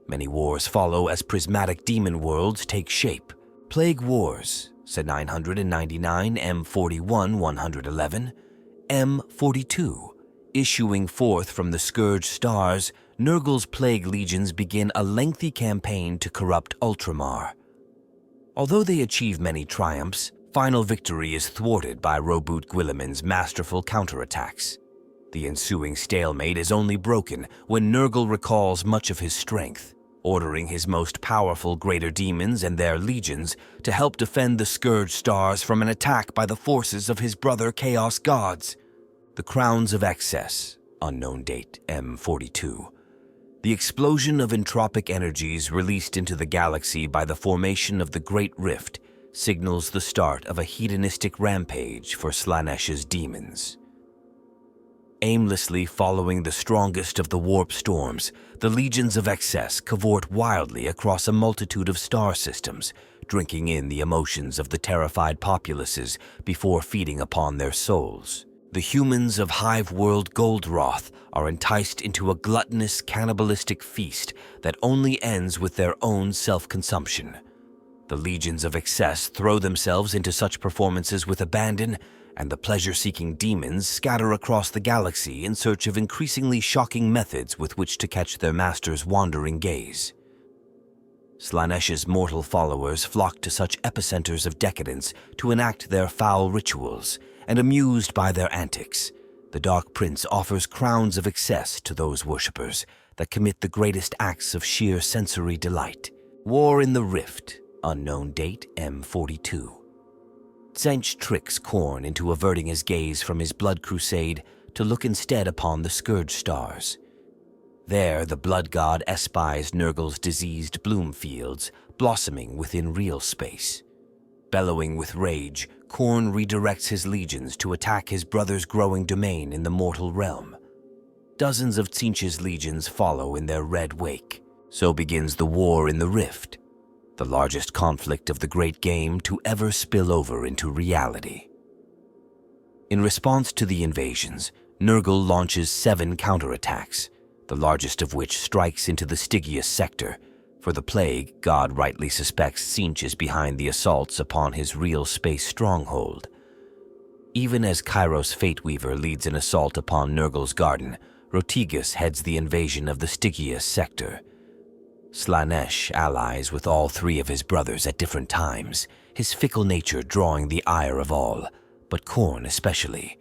A: Many wars follow as prismatic demon worlds take shape. Plague Wars, said 999 M41 111, M42. Issuing forth from the Scourge Stars, Nurgle's plague legions begin a lengthy campaign to corrupt Ultramar. Although they achieve many triumphs, final victory is thwarted by Robut Guilliman's masterful counterattacks. The ensuing stalemate is only broken when Nurgle recalls much of his strength, ordering his most powerful greater demons and their legions to help defend the Scourge Stars from an attack by the forces of his brother Chaos Gods. The Crowns of Excess, unknown date, M42. The explosion of entropic energies released into the galaxy by the formation of the Great Rift signals the start of a hedonistic rampage for Slaaneish's demons. Aimlessly following the strongest of the warp storms, the legions of excess cavort wildly across a multitude of star systems, drinking in the emotions of the terrified populaces before feeding upon their souls. The humans of Hive-world Goldroth are enticed into a gluttonous cannibalistic feast that only ends with their own self-consumption. The legions of excess throw themselves into such performances with abandon, and the pleasure-seeking demons scatter across the galaxy in search of increasingly shocking methods with which to catch their master's wandering gaze. Slaaneish's mortal followers flock to such epicenters of decadence to enact their foul rituals, and amused by their antics, the Dark Prince offers crowns of excess to those worshippers that commit the greatest acts of sheer sensory delight. War in the Rift, unknown date M42. Tzeentch tricks Khorne into averting his gaze from his blood crusade to look instead upon the Scourge Stars. There, the blood god espies Nurgle's diseased bloom fields blossoming within Realspace. Bellowing with rage, Khorne redirects his legions to attack his brother's growing domain in the mortal realm. Dozens of Tzeentch's legions follow in their red wake. So begins the War in the Rift, the largest conflict of the Great Game to ever spill over into reality. In response to the invasions, Nurgle launches 7 counterattacks, the largest of which strikes into the Stygius sector, for the Plague god rightly suspects Tzeentch is behind the assaults upon his Realspace stronghold. Even as Kairos Fateweaver leads an assault upon Nurgle's garden, Rotigus heads the invasion of the Stygius sector. Slaanesh allies with all 3 of his brothers at different times, his fickle nature drawing the ire of all, but Khorne especially.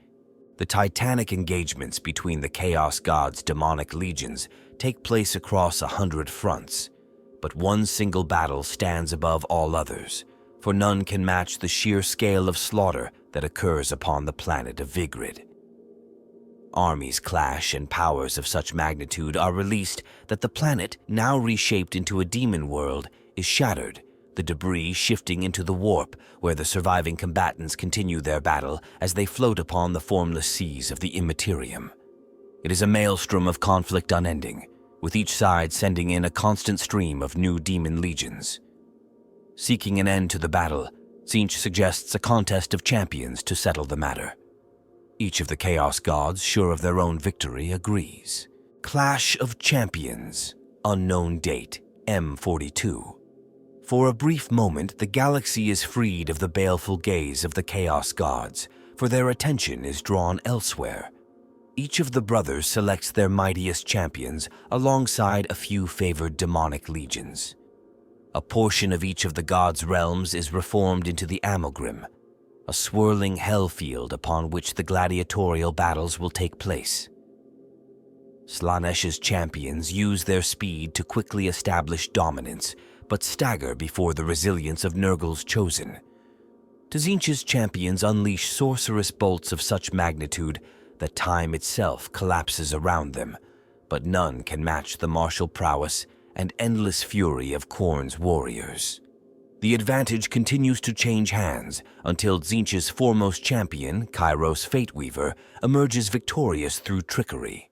A: The titanic engagements between the Chaos God's Daemonic Legions take place across 100 fronts, but one single battle stands above all others, for none can match the sheer scale of slaughter that occurs upon the planet of Vigrid. Armies clash and powers of such magnitude are released that the planet, now reshaped into a demon world, is shattered, the debris shifting into the warp where the surviving combatants continue their battle as they float upon the formless seas of the Imperium. It is a maelstrom of conflict unending, with each side sending in a constant stream of new demon legions. Seeking an end to the battle, Tzeentch suggests a contest of champions to settle the matter. Each of the Chaos Gods, sure of their own victory, agrees. Clash of Champions, unknown date M42. For a brief moment, the galaxy is freed of the baleful gaze of the Chaos Gods, for their attention is drawn elsewhere. Each of the brothers selects their mightiest champions alongside a few favored demonic legions. A portion of each of the gods' realms is reformed into the Amalgrim, a swirling hell field upon which the gladiatorial battles will take place. Slaanesh's champions use their speed to quickly establish dominance, but stagger before the resilience of Nurgle's Chosen. Tzeentch's champions unleash sorcerous bolts of such magnitude that time itself collapses around them, but none can match the martial prowess and endless fury of Khorne's warriors. The advantage continues to change hands until Tzeentch's foremost champion, Kairos Fateweaver, emerges victorious through trickery.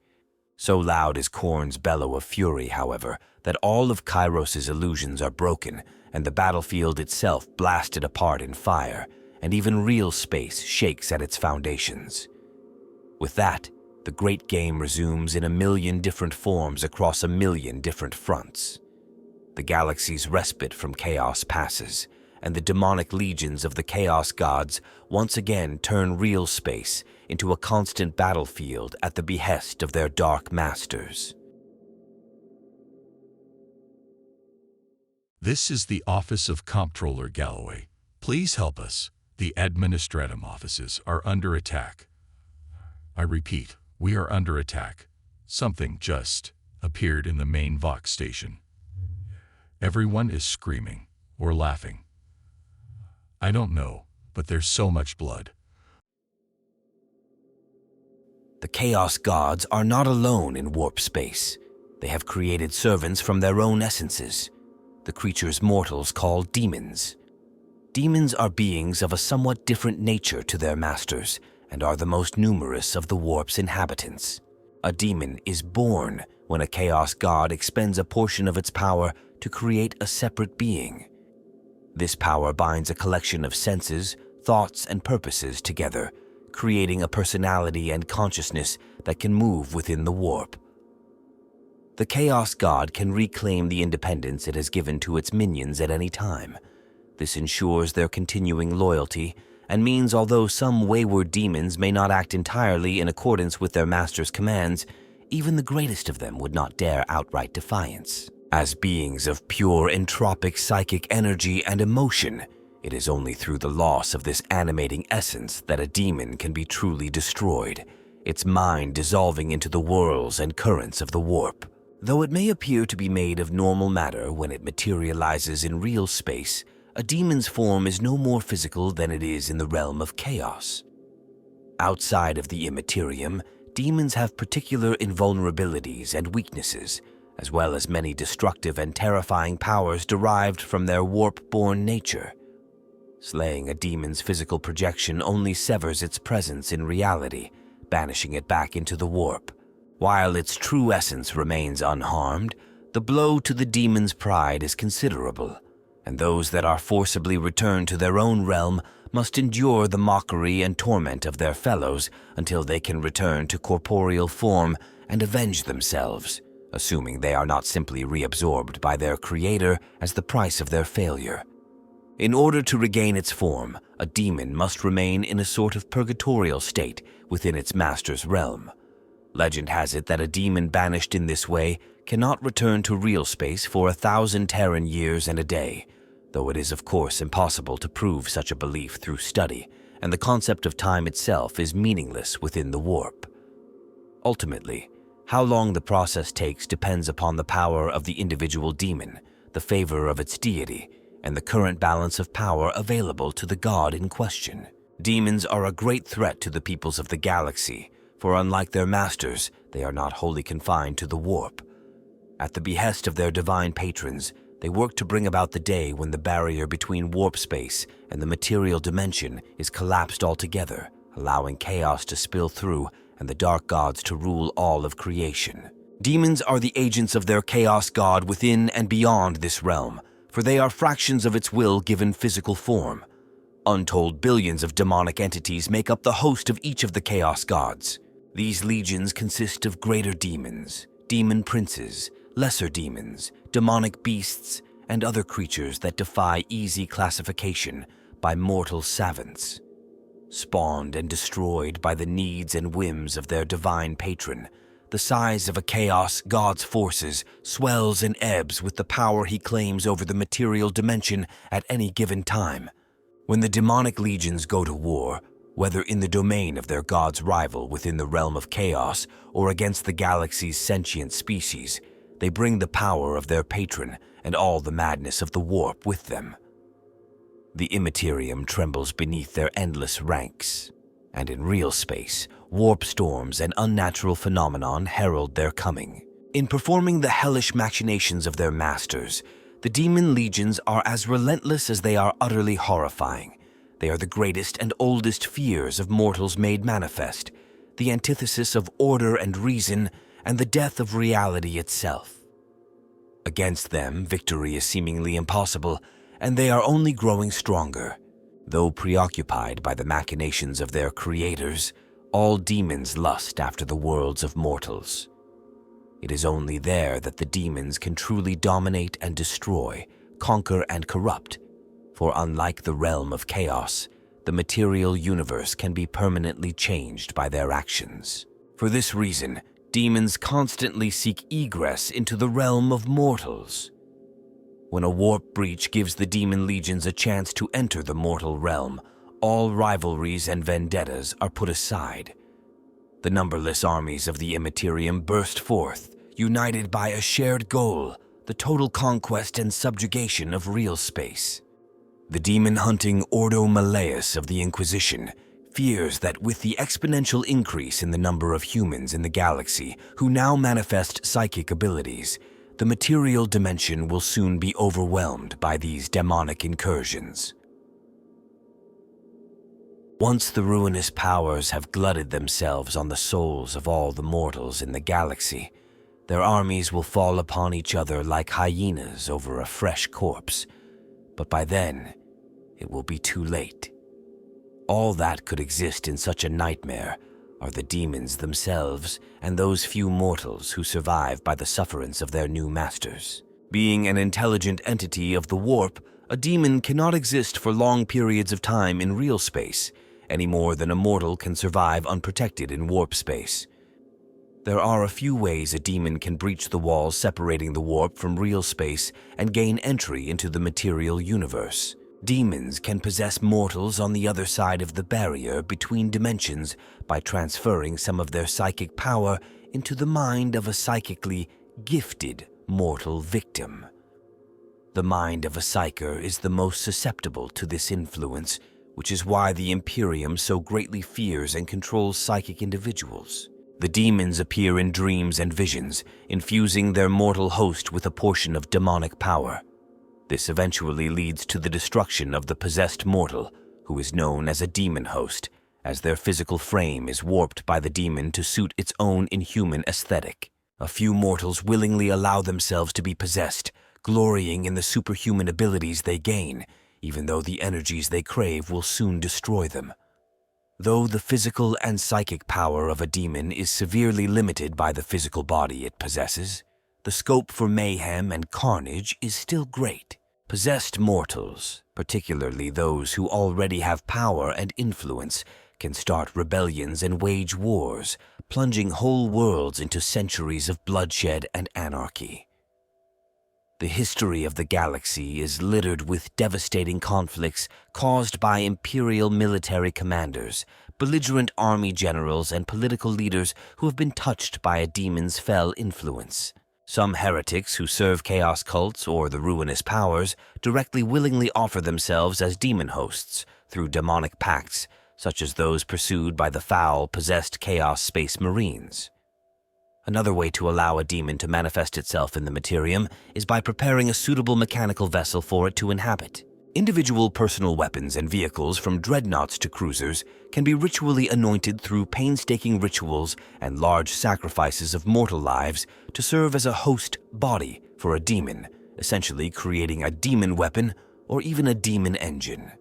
A: So loud is Khorne's bellow of fury, however, that all of Kairos's illusions are broken and the battlefield itself blasted apart in fire, and even Realspace shakes at its foundations. With that, the Great Game resumes in 1,000,000 different forms across 1,000,000 different fronts. The galaxy's respite from chaos passes, and the demonic legions of the Chaos Gods once again turn Realspace into a constant battlefield at the behest of their dark masters.
B: This is the Office of Comptroller Galloway. Please help us. The administrative offices are under attack. I repeat, we are under attack. Something just appeared in the main Vox station. Everyone is screaming or laughing. I don't know, but there's so much blood.
A: The Chaos Gods are not alone in warp space. They have created servants from their own essences, the creatures mortals call Daemons. Daemons are beings of a somewhat different nature to their masters and are the most numerous of the warp's inhabitants. A Daemon is born when a Chaos God expends a portion of its power to create a separate being. This power binds a collection of senses, thoughts, and purposes together, creating a personality and consciousness that can move within the warp. The Chaos God can reclaim the independence it has given to its minions at any time. This ensures their continuing loyalty and means although some wayward demons may not act entirely in accordance with their master's commands, even the greatest of them would not dare outright defiance. As beings of pure entropic psychic energy and emotion, it is only through the loss of this animating essence that a demon can be truly destroyed, its mind dissolving into the whirls and currents of the warp. Though it may appear to be made of normal matter when it materializes in real space, a demon's form is no more physical than it is in the realm of chaos. Outside of the Imperium, demons have particular invulnerabilities and weaknesses, as well as many destructive and terrifying powers derived from their warp-born nature. Slaying a demon's physical projection only severs its presence in reality, banishing it back into the warp. While its true essence remains unharmed, the blow to the demon's pride is considerable, and those that are forcibly returned to their own realm must endure the mockery and torment of their fellows until they can return to corporeal form and avenge themselves, assuming they are not simply reabsorbed by their creator as the price of their failure. In order to regain its form, a demon must remain in a sort of purgatorial state within its master's realm. Legend has it that a demon banished in this way cannot return to Realspace for 1,000 Terran years and a day, though it is of course impossible to prove such a belief through study, and the concept of time itself is meaningless within the warp. Ultimately, how long the process takes depends upon the power of the individual demon, the favor of its deity, and the current balance of power available to the god in question. Demons are a great threat to the peoples of the galaxy, for unlike their masters, they are not wholly confined to the warp. At the behest of their divine patrons, they work to bring about the day when the barrier between warp space and the material dimension is collapsed altogether, allowing chaos to spill through and the dark gods to rule all of creation. Demons are the agents of their chaos god within and beyond this realm, for they are fractions of its will given physical form. Untold billions of demonic entities make up the host of each of the chaos gods. These legions consist of greater demons, demon princes, lesser demons, demonic beasts, and other creatures that defy easy classification by mortal savants. Spawned and destroyed by the needs and whims of their divine patron, the size of a chaos god's forces swells and ebbs with the power he claims over the material dimension at any given time. When the demonic legions go to war, whether in the domain of their god's rival within the realm of chaos or against the galaxy's sentient species, they bring the power of their patron and all the madness of the warp with them. The Imperium trembles beneath their endless ranks, and in Realspace, warp storms and unnatural phenomenon herald their coming. In performing the hellish machinations of their masters, the demon legions are as relentless as they are utterly horrifying. They are the greatest and oldest fears of mortals made manifest, the antithesis of order and reason, and the death of reality itself. Against them, victory is seemingly impossible, and they are only growing stronger. Though preoccupied by the machinations of their creators, all demons lust after the worlds of mortals. It is only there that the demons can truly dominate and destroy, conquer and corrupt, for unlike the realm of chaos, the material universe can be permanently changed by their actions. For this reason, demons constantly seek egress into the realm of mortals. When a warp breach gives the demon legions a chance to enter the mortal realm, all rivalries and vendettas are put aside. The numberless armies of the Imperium burst forth, united by a shared goal, the total conquest and subjugation of Realspace. The demon-hunting Ordo Malleus of the Inquisition fears that with the exponential increase in the number of humans in the galaxy who now manifest psychic abilities, the material dimension will soon be overwhelmed by these demonic incursions. Once the ruinous powers have glutted themselves on the souls of all the mortals in the galaxy, their armies will fall upon each other like hyenas over a fresh corpse. But by then, it will be too late. All that could exist in such a nightmare are the demons themselves and those few mortals who survive by the sufferance of their new masters. Being an intelligent entity of the warp, a demon cannot exist for long periods of time in Realspace, any more than a mortal can survive unprotected in warp space. There are a few ways a demon can breach the walls separating the warp from real space and gain entry into the material universe. Demons can possess mortals on the other side of the barrier between dimensions by transferring some of their psychic power into the mind of a psychically gifted mortal victim. The mind of a psyker is the most susceptible to this influence, which is why the Imperium so greatly fears and controls psychic individuals. The demons appear in dreams and visions, infusing their mortal host with a portion of demonic power. This eventually leads to the destruction of the possessed mortal, who is known as a demon host, as their physical frame is warped by the demon to suit its own inhuman aesthetic. A few mortals willingly allow themselves to be possessed, glorying in the superhuman abilities they gain, even though the energies they crave will soon destroy them. Though the physical and psychic power of a demon is severely limited by the physical body it possesses, the scope for mayhem and carnage is still great. Possessed mortals, particularly those who already have power and influence, can start rebellions and wage wars, plunging whole worlds into centuries of bloodshed and anarchy. The history of the galaxy is littered with devastating conflicts caused by imperial military commanders, belligerent army generals, and political leaders who have been touched by a demon's fell influence. Some heretics who serve chaos cults or the ruinous powers directly willingly offer themselves as demon hosts through demonic pacts, such as those pursued by the foul, possessed Chaos Space Marines. Another way to allow a demon to manifest itself in the Imperium is by preparing a suitable mechanical vessel for it to inhabit. Individual personal weapons and vehicles, from dreadnoughts to cruisers, can be ritually anointed through painstaking rituals and large sacrifices of mortal lives to serve as a host body for a demon, essentially creating a demon weapon or even a demon engine.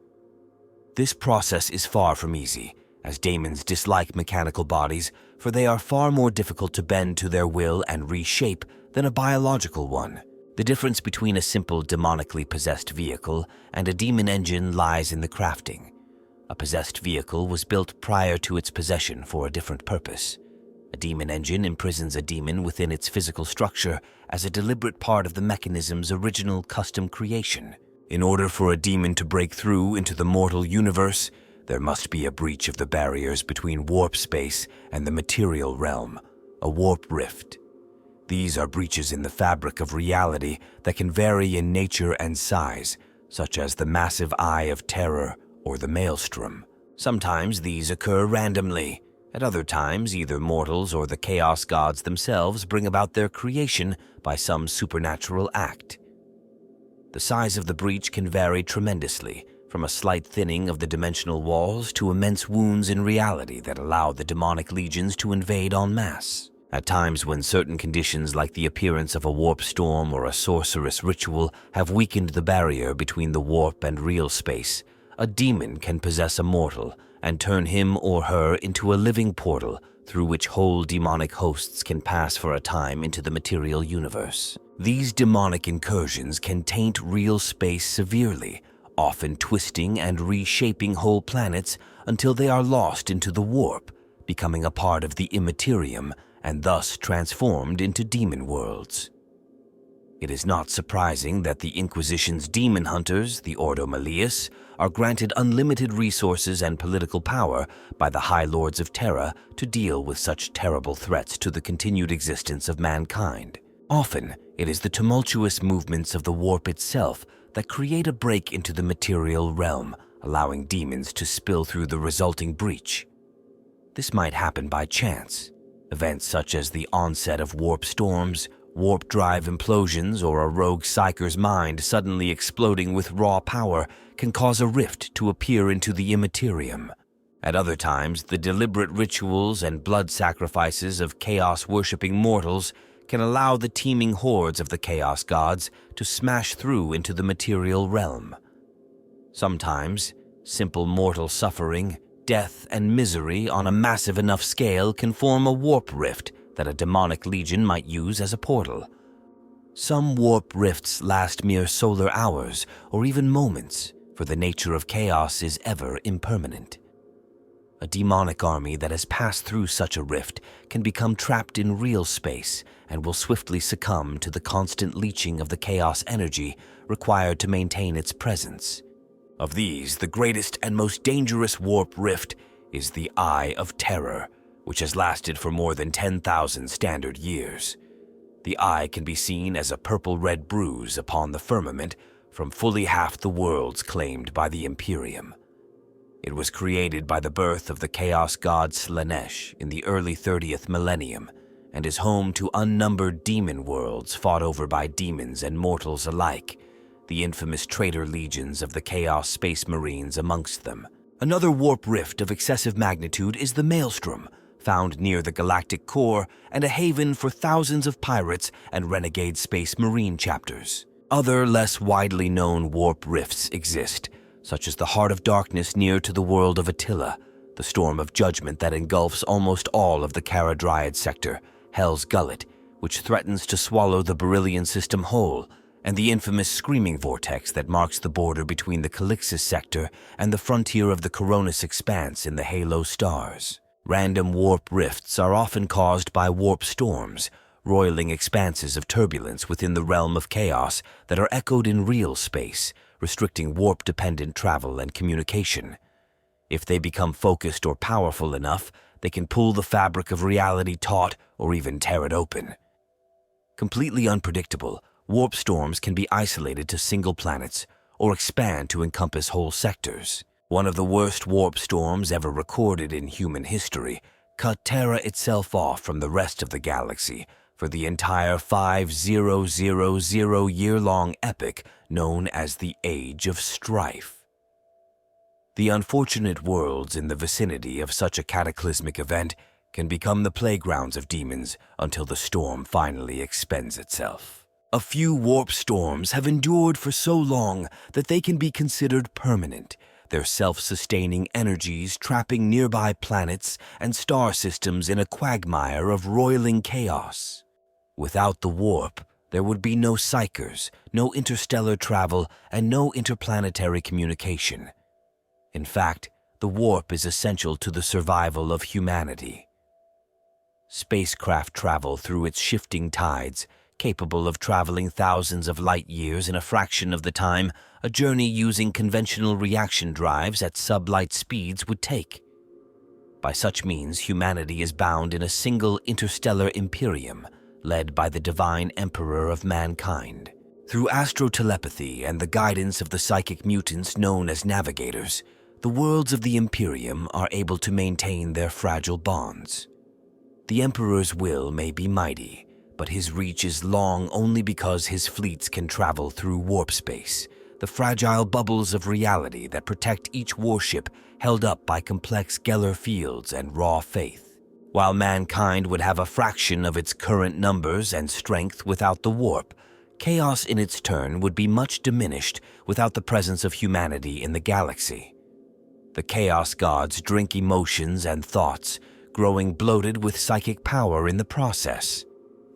A: This process is far from easy, as daemons dislike mechanical bodies, for they are far more difficult to bend to their will and reshape than a biological one. The difference between a simple demonically possessed vehicle and a demon engine lies in the crafting. A possessed vehicle was built prior to its possession for a different purpose. A demon engine imprisons a demon within its physical structure as a deliberate part of the mechanism's original custom creation. In order for a demon to break through into the mortal universe, there must be a breach of the barriers between warp space and the material realm, a warp rift. These are breaches in the fabric of reality that can vary in nature and size, such as the massive Eye of Terror or the Maelstrom. Sometimes these occur randomly. At other times, either mortals or the chaos gods themselves bring about their creation by some supernatural act. The size of the breach can vary tremendously, from a slight thinning of the dimensional walls to immense wounds in reality that allow the demonic legions to invade en masse. At times when certain conditions like the appearance of a warp storm or a sorceress ritual have weakened the barrier between the warp and real space, a demon can possess a mortal and turn him or her into a living portal through which whole demonic hosts can pass for a time into the material universe. These demonic incursions can taint real space severely, often twisting and reshaping whole planets until they are lost into the warp, becoming a part of the immaterium and thus transformed into demon worlds. It is not surprising that the Inquisition's demon hunters, the Ordo Malleus, are granted unlimited resources and political power by the High Lords of Terra to deal with such terrible threats to the continued existence of mankind. Often, it is the tumultuous movements of the warp itself that create a break into the material realm, allowing demons to spill through the resulting breach. This might happen by chance. Events such as the onset of warp storms, warp drive implosions, or a rogue psyker's mind suddenly exploding with raw power can cause a rift to appear into the immaterium. At other times, the deliberate rituals and blood sacrifices of chaos-worshipping mortals can allow the teeming hordes of the chaos gods to smash through into the material realm. Sometimes, simple mortal suffering, death, and misery on a massive enough scale can form a warp rift that a demonic legion might use as a portal. Some warp rifts last mere solar hours or even moments, for the nature of chaos is ever impermanent. A demonic army that has passed through such a rift can become trapped in Realspace and will swiftly succumb to the constant leeching of the chaos energy required to maintain its presence. Of these, the greatest and most dangerous warp rift is the Eye of Terror, which has lasted for more than 10,000 standard years. The eye can be seen as a purple-red bruise upon the firmament from fully half the worlds claimed by the Imperium. It was created by the birth of the chaos god Slaanesh in the early 30th millennium and is home to unnumbered demon worlds fought over by demons and mortals alike, the infamous traitor legions of the Chaos Space Marines amongst them. Another warp rift of excessive magnitude is the Maelstrom, found near the Galactic core and a haven for thousands of pirates and renegade Space Marine chapters. Other, less widely known warp rifts exist, such as the Heart of Darkness near to the world of Attila, the Storm of Judgment that engulfs almost all of the Caradryad sector, Hell's Gullet, which threatens to swallow the Beryllian system whole, and the infamous Screaming Vortex that marks the border between the Calixis sector and the frontier of the Coronis Expanse in the Halo stars. Random warp rifts are often caused by warp storms, roiling expanses of turbulence within the realm of chaos that are echoed in Realspace, restricting warp-dependent travel and communication. If they become focused or powerful enough, they can pull the fabric of reality taut or even tear it open. Completely unpredictable, warp storms can be isolated to single planets or expand to encompass whole sectors. One of the worst warp storms ever recorded in human history cut Terra itself off from the rest of the galaxy for the entire 5000-year-long epic known as the Age of Strife. The unfortunate worlds in the vicinity of such a cataclysmic event can become the playgrounds of demons until the storm finally expends itself. A few warp storms have endured for so long that they can be considered permanent, their self-sustaining energies trapping nearby planets and star systems in a quagmire of roiling chaos. Without the warp, there would be no psychers, no interstellar travel, and no interplanetary communication. In fact, the warp is essential to the survival of humanity. Spacecraft travel through its shifting tides, capable of traveling thousands of light years in a fraction of the time a journey using conventional reaction drives at sublight speeds would take. By such means, humanity is bound in a single interstellar Imperium, led by the divine emperor of mankind. Through astro-telepathy and the guidance of the psychic mutants known as navigators, the worlds of the Imperium are able to maintain their fragile bonds. The Emperor's will may be mighty, but his reach is long only because his fleets can travel through warp space, the fragile bubbles of reality that protect each warship held up by complex Geller fields and raw faith. While mankind would have a fraction of its current numbers and strength without the warp, chaos in its turn would be much diminished without the presence of humanity in the galaxy. The chaos gods drink emotions and thoughts, growing bloated with psychic power in the process.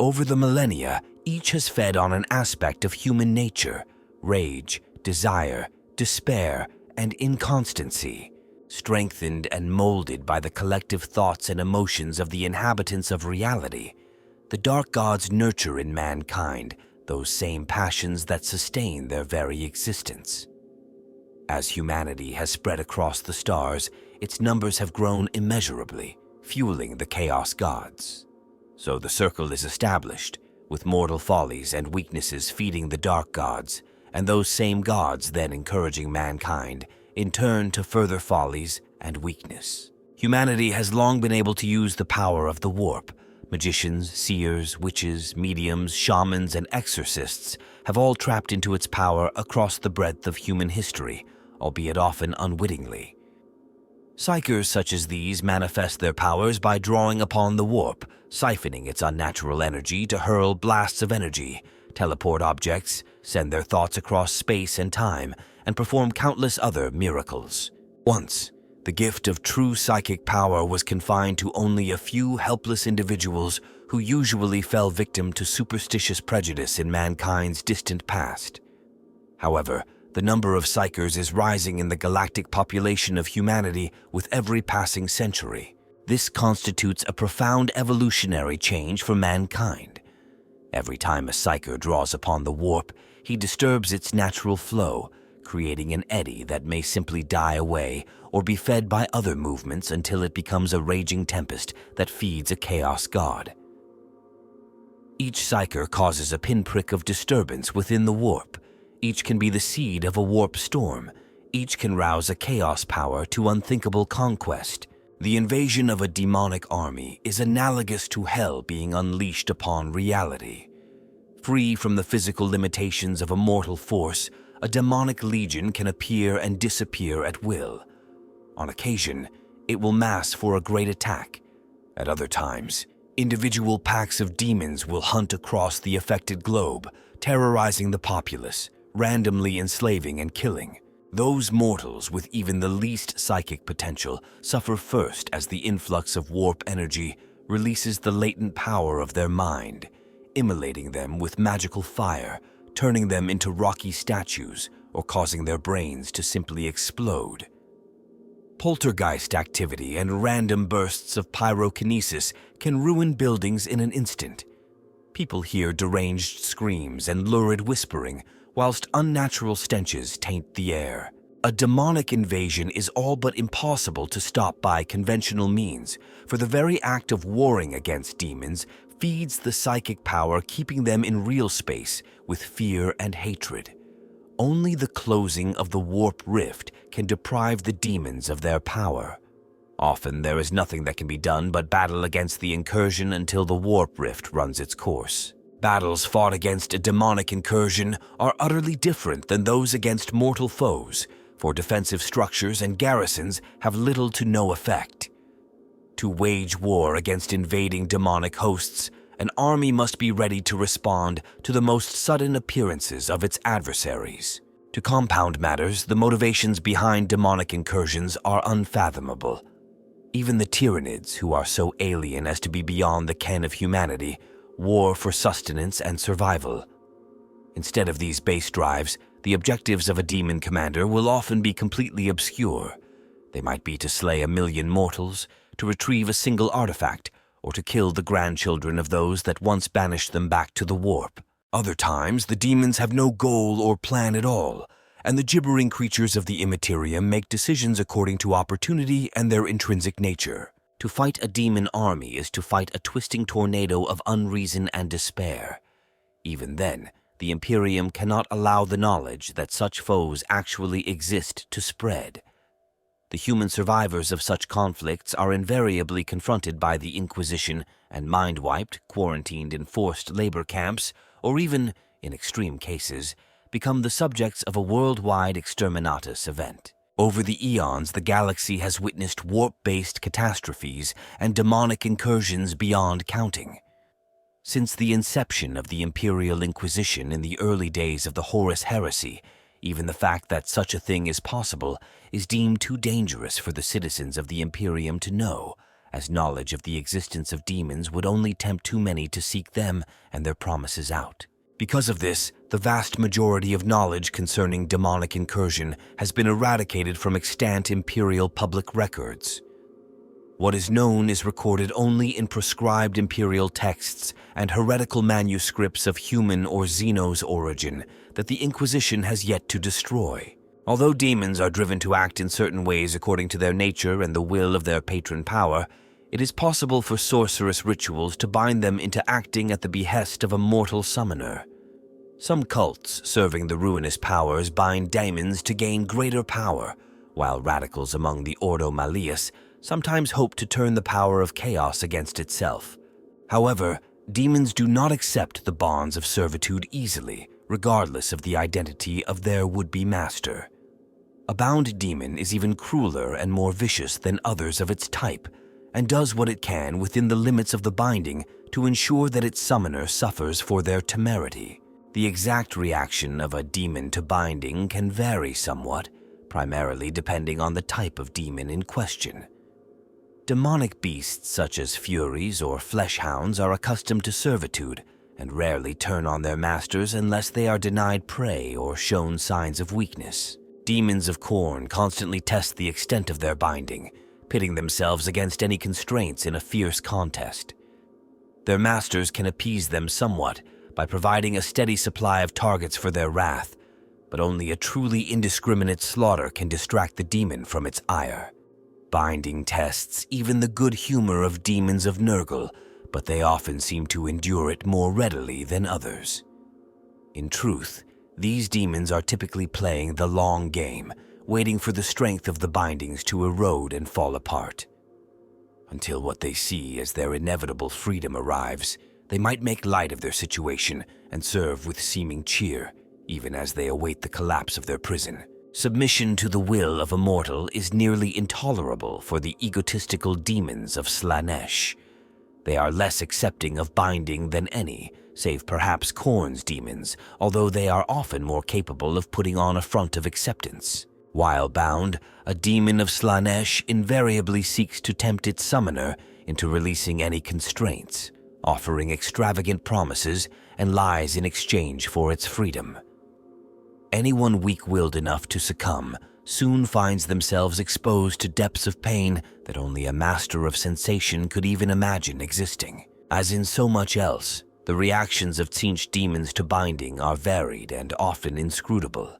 A: Over the millennia, each has fed on an aspect of human nature: rage, desire, despair, and inconstancy. Strengthened and molded by the collective thoughts and emotions of the inhabitants of reality, the dark gods nurture in mankind those same passions that sustain their very existence. As humanity has spread across the stars, its numbers have grown immeasurably, fueling the chaos gods. So the circle is established, with mortal follies and weaknesses feeding the dark gods, and those same gods then encouraging mankind, in turn to further follies and weakness. Humanity has long been able to use the power of the warp. Magicians, seers, witches, mediums, shamans, and exorcists have all tapped into its power across the breadth of human history, albeit often unwittingly. Psychers such as these manifest their powers by drawing upon the warp, siphoning its unnatural energy to hurl blasts of energy, teleport objects, send their thoughts across space and time, and perform countless other miracles. Once, the gift of true psychic power was confined to only a few helpless individuals who usually fell victim to superstitious prejudice in mankind's distant past. However, The number of psychers is rising in the galactic population of humanity with every passing century. This constitutes a profound evolutionary change for mankind. Every time a psyker draws upon the warp, he disturbs its natural flow, creating an eddy that may simply die away or be fed by other movements until it becomes a raging tempest that feeds a chaos god. Each psyker causes a pinprick of disturbance within the warp. Each can be the seed of a warp storm. Each can rouse a chaos power to unthinkable conquest. The invasion of a demonic army is analogous to hell being unleashed upon reality. Free from the physical limitations of a mortal force, a demonic legion can appear and disappear at will. On occasion, it will mass for a great attack. At other times, individual packs of demons will hunt across the affected globe, terrorizing the populace, randomly enslaving and killing. Those mortals with even the least psychic potential suffer first as the influx of warp energy releases the latent power of their mind, immolating them with magical fire, turning them into rocky statues, or causing their brains to simply explode. Poltergeist activity and random bursts of pyrokinesis can ruin buildings in an instant. People hear deranged screams and lurid whispering, whilst unnatural stenches taint the air. A demonic invasion is all but impossible to stop by conventional means, for the very act of warring against demons feeds the psychic power, keeping them in real space with fear and hatred. Only the closing of the warp rift can deprive the demons of their power. Often there is nothing that can be done but battle against the incursion until the warp rift runs its course. Battles fought against a demonic incursion are utterly different than those against mortal foes, for defensive structures and garrisons have little to no effect. To wage war against invading demonic hosts, an army must be ready to respond to the most sudden appearances of its adversaries. To compound matters, the motivations behind demonic incursions are unfathomable. Even the Tyranids, who are so alien as to be beyond the ken of humanity, war for sustenance and survival. Instead of these base drives, the objectives of a demon commander will often be completely obscure. They might be to slay 1,000,000 mortals, to retrieve a single artifact, or to kill the grandchildren of those that once banished them back to the warp. Other times, the demons have no goal or plan at all, and the gibbering creatures of the Imperium make decisions according to opportunity and their intrinsic nature. To fight a demon army is to fight a twisting tornado of unreason and despair. Even then, the Imperium cannot allow the knowledge that such foes actually exist to spread. The human survivors of such conflicts are invariably confronted by the Inquisition and mind-wiped, quarantined in forced labor camps, or even, in extreme cases, become the subjects of a worldwide exterminatus event. Over the eons, the galaxy has witnessed warp-based catastrophes and demonic incursions beyond counting. Since the inception of the Imperial Inquisition in the early days of the Horus Heresy, even the fact that such a thing is possible is deemed too dangerous for the citizens of the Imperium to know, as knowledge of the existence of demons would only tempt too many to seek them and their promises out. Because of this, the vast majority of knowledge concerning demonic incursion has been eradicated from extant Imperial public records. What is known is recorded only in prescribed Imperial texts and heretical manuscripts of human or Xenos origin that the Inquisition has yet to destroy. Although demons are driven to act in certain ways according to their nature and the will of their patron power, it is possible for sorcerous rituals to bind them into acting at the behest of a mortal summoner. Some cults serving the ruinous powers bind daemons to gain greater power, while radicals among the Ordo Malleus sometimes hope to turn the power of chaos against itself. However, demons do not accept the bonds of servitude easily, regardless of the identity of their would-be master. A bound demon is even crueler and more vicious than others of its type, and does what it can within the limits of the binding to ensure that its summoner suffers for their temerity. The exact reaction of a demon to binding can vary somewhat, primarily depending on the type of demon in question. Demonic beasts such as furies or flesh hounds are accustomed to servitude, and rarely turn on their masters unless they are denied prey or shown signs of weakness. Demons of Khorne constantly test the extent of their binding, pitting themselves against any constraints in a fierce contest. Their masters can appease them somewhat by providing a steady supply of targets for their wrath, but only a truly indiscriminate slaughter can distract the demon from its ire. Binding tests even the good humor of demons of Nurgle, but they often seem to endure it more readily than others. In truth, these demons are typically playing the long game, waiting for the strength of the bindings to erode and fall apart. Until what they see as their inevitable freedom arrives, they might make light of their situation and serve with seeming cheer, even as they await the collapse of their prison. Submission to the will of a mortal is nearly intolerable for the egotistical demons of Slaanesh. They are less accepting of binding than any, save perhaps Khorne's demons, although they are often more capable of putting on a front of acceptance. While bound, a demon of Slaanesh invariably seeks to tempt its summoner into releasing any constraints, offering extravagant promises and lies in exchange for its freedom. Anyone weak-willed enough to succumb soon finds themselves exposed to depths of pain that only a master of sensation could even imagine existing. As in so much else, the reactions of Tzeentch demons to binding are varied and often inscrutable.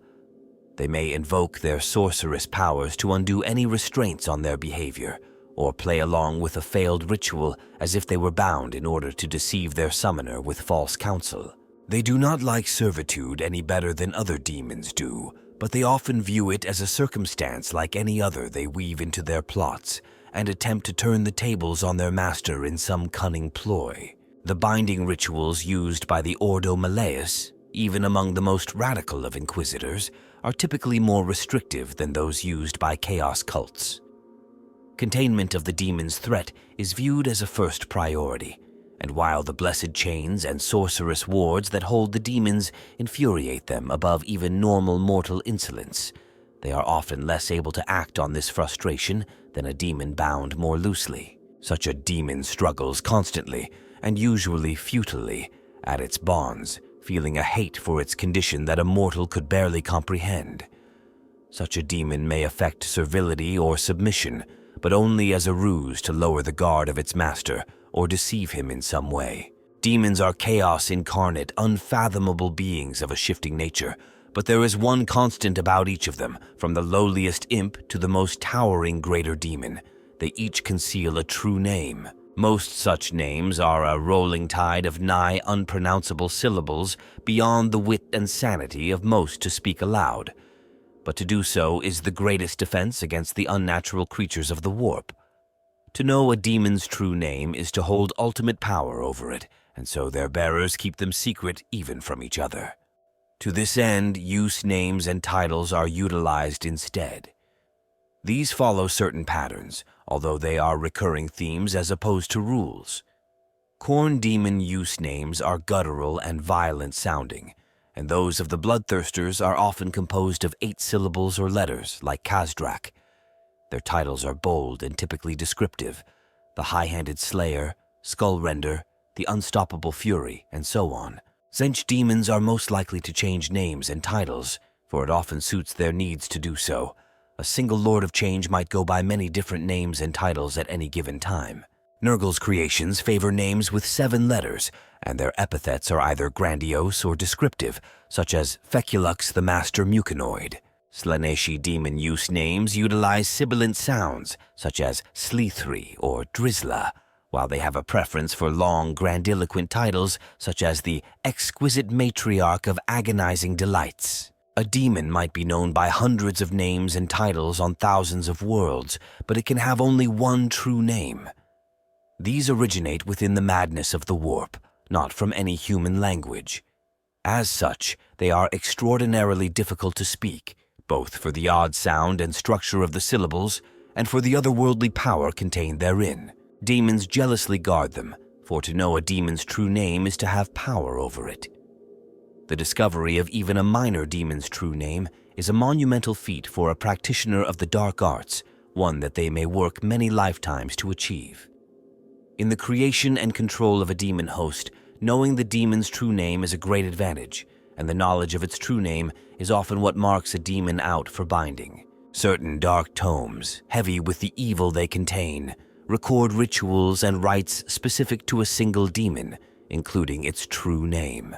A: They may invoke their sorceress powers to undo any restraints on their behavior, or play along with a failed ritual as if they were bound in order to deceive their summoner with false counsel. They do not like servitude any better than other demons do, but they often view it as a circumstance like any other they weave into their plots, and attempt to turn the tables on their master in some cunning ploy. The binding rituals used by the Ordo Malleus, even among the most radical of inquisitors, are typically more restrictive than those used by chaos cults. Containment of the demon's threat is viewed as a first priority, and while the blessed chains and sorceress wards that hold the demons infuriate them above even normal mortal insolence, they are often less able to act on this frustration than a demon bound more loosely. Such a demon struggles constantly, and usually futilely, at its bonds, feeling a hate for its condition that a mortal could barely comprehend. Such a demon may affect servility or submission, but only as a ruse to lower the guard of its master or deceive him in some way. Demons are chaos incarnate, unfathomable beings of a shifting nature, but there is one constant about each of them, from the lowliest imp to the most towering greater demon. They each conceal a true name. Most such names are a rolling tide of nigh unpronounceable syllables beyond the wit and sanity of most to speak aloud. But to do so is the greatest defense against the unnatural creatures of the warp. To know a demon's true name is to hold ultimate power over it, and so their bearers keep them secret even from each other. To this end, use names and titles are utilized instead. These follow certain patterns, although they are recurring themes as opposed to rules. Khorne demon use names are guttural and violent sounding, and those of the bloodthirsters are often composed of 8 syllables or letters, like Kazdrak. Their titles are bold and typically descriptive: the High-Handed Slayer, Skullrender, the Unstoppable Fury, and so on. Tzeentch demons are most likely to change names and titles, for it often suits their needs to do so. A single Lord of Change might go by many different names and titles at any given time. Nurgle's creations favor names with 7 letters, and their epithets are either grandiose or descriptive, such as Feculux the Master Mucinoid. Slaaneshi demon use names utilize sibilant sounds, such as Sleethri or Drizzla, while they have a preference for long, grandiloquent titles, such as the Exquisite Matriarch of Agonizing Delights. A demon might be known by hundreds of names and titles on thousands of worlds, but it can have only one true name. These originate within the madness of the warp, not from any human language. As such, they are extraordinarily difficult to speak, both for the odd sound and structure of the syllables, and for the otherworldly power contained therein. Demons jealously guard them, for to know a demon's true name is to have power over it. The discovery of even a minor demon's true name is a monumental feat for a practitioner of the dark arts, one that they may work many lifetimes to achieve. In the creation and control of a demon host, knowing the demon's true name is a great advantage, and the knowledge of its true name is often what marks a demon out for binding. Certain dark tomes, heavy with the evil they contain, record rituals and rites specific to a single demon, including its true name.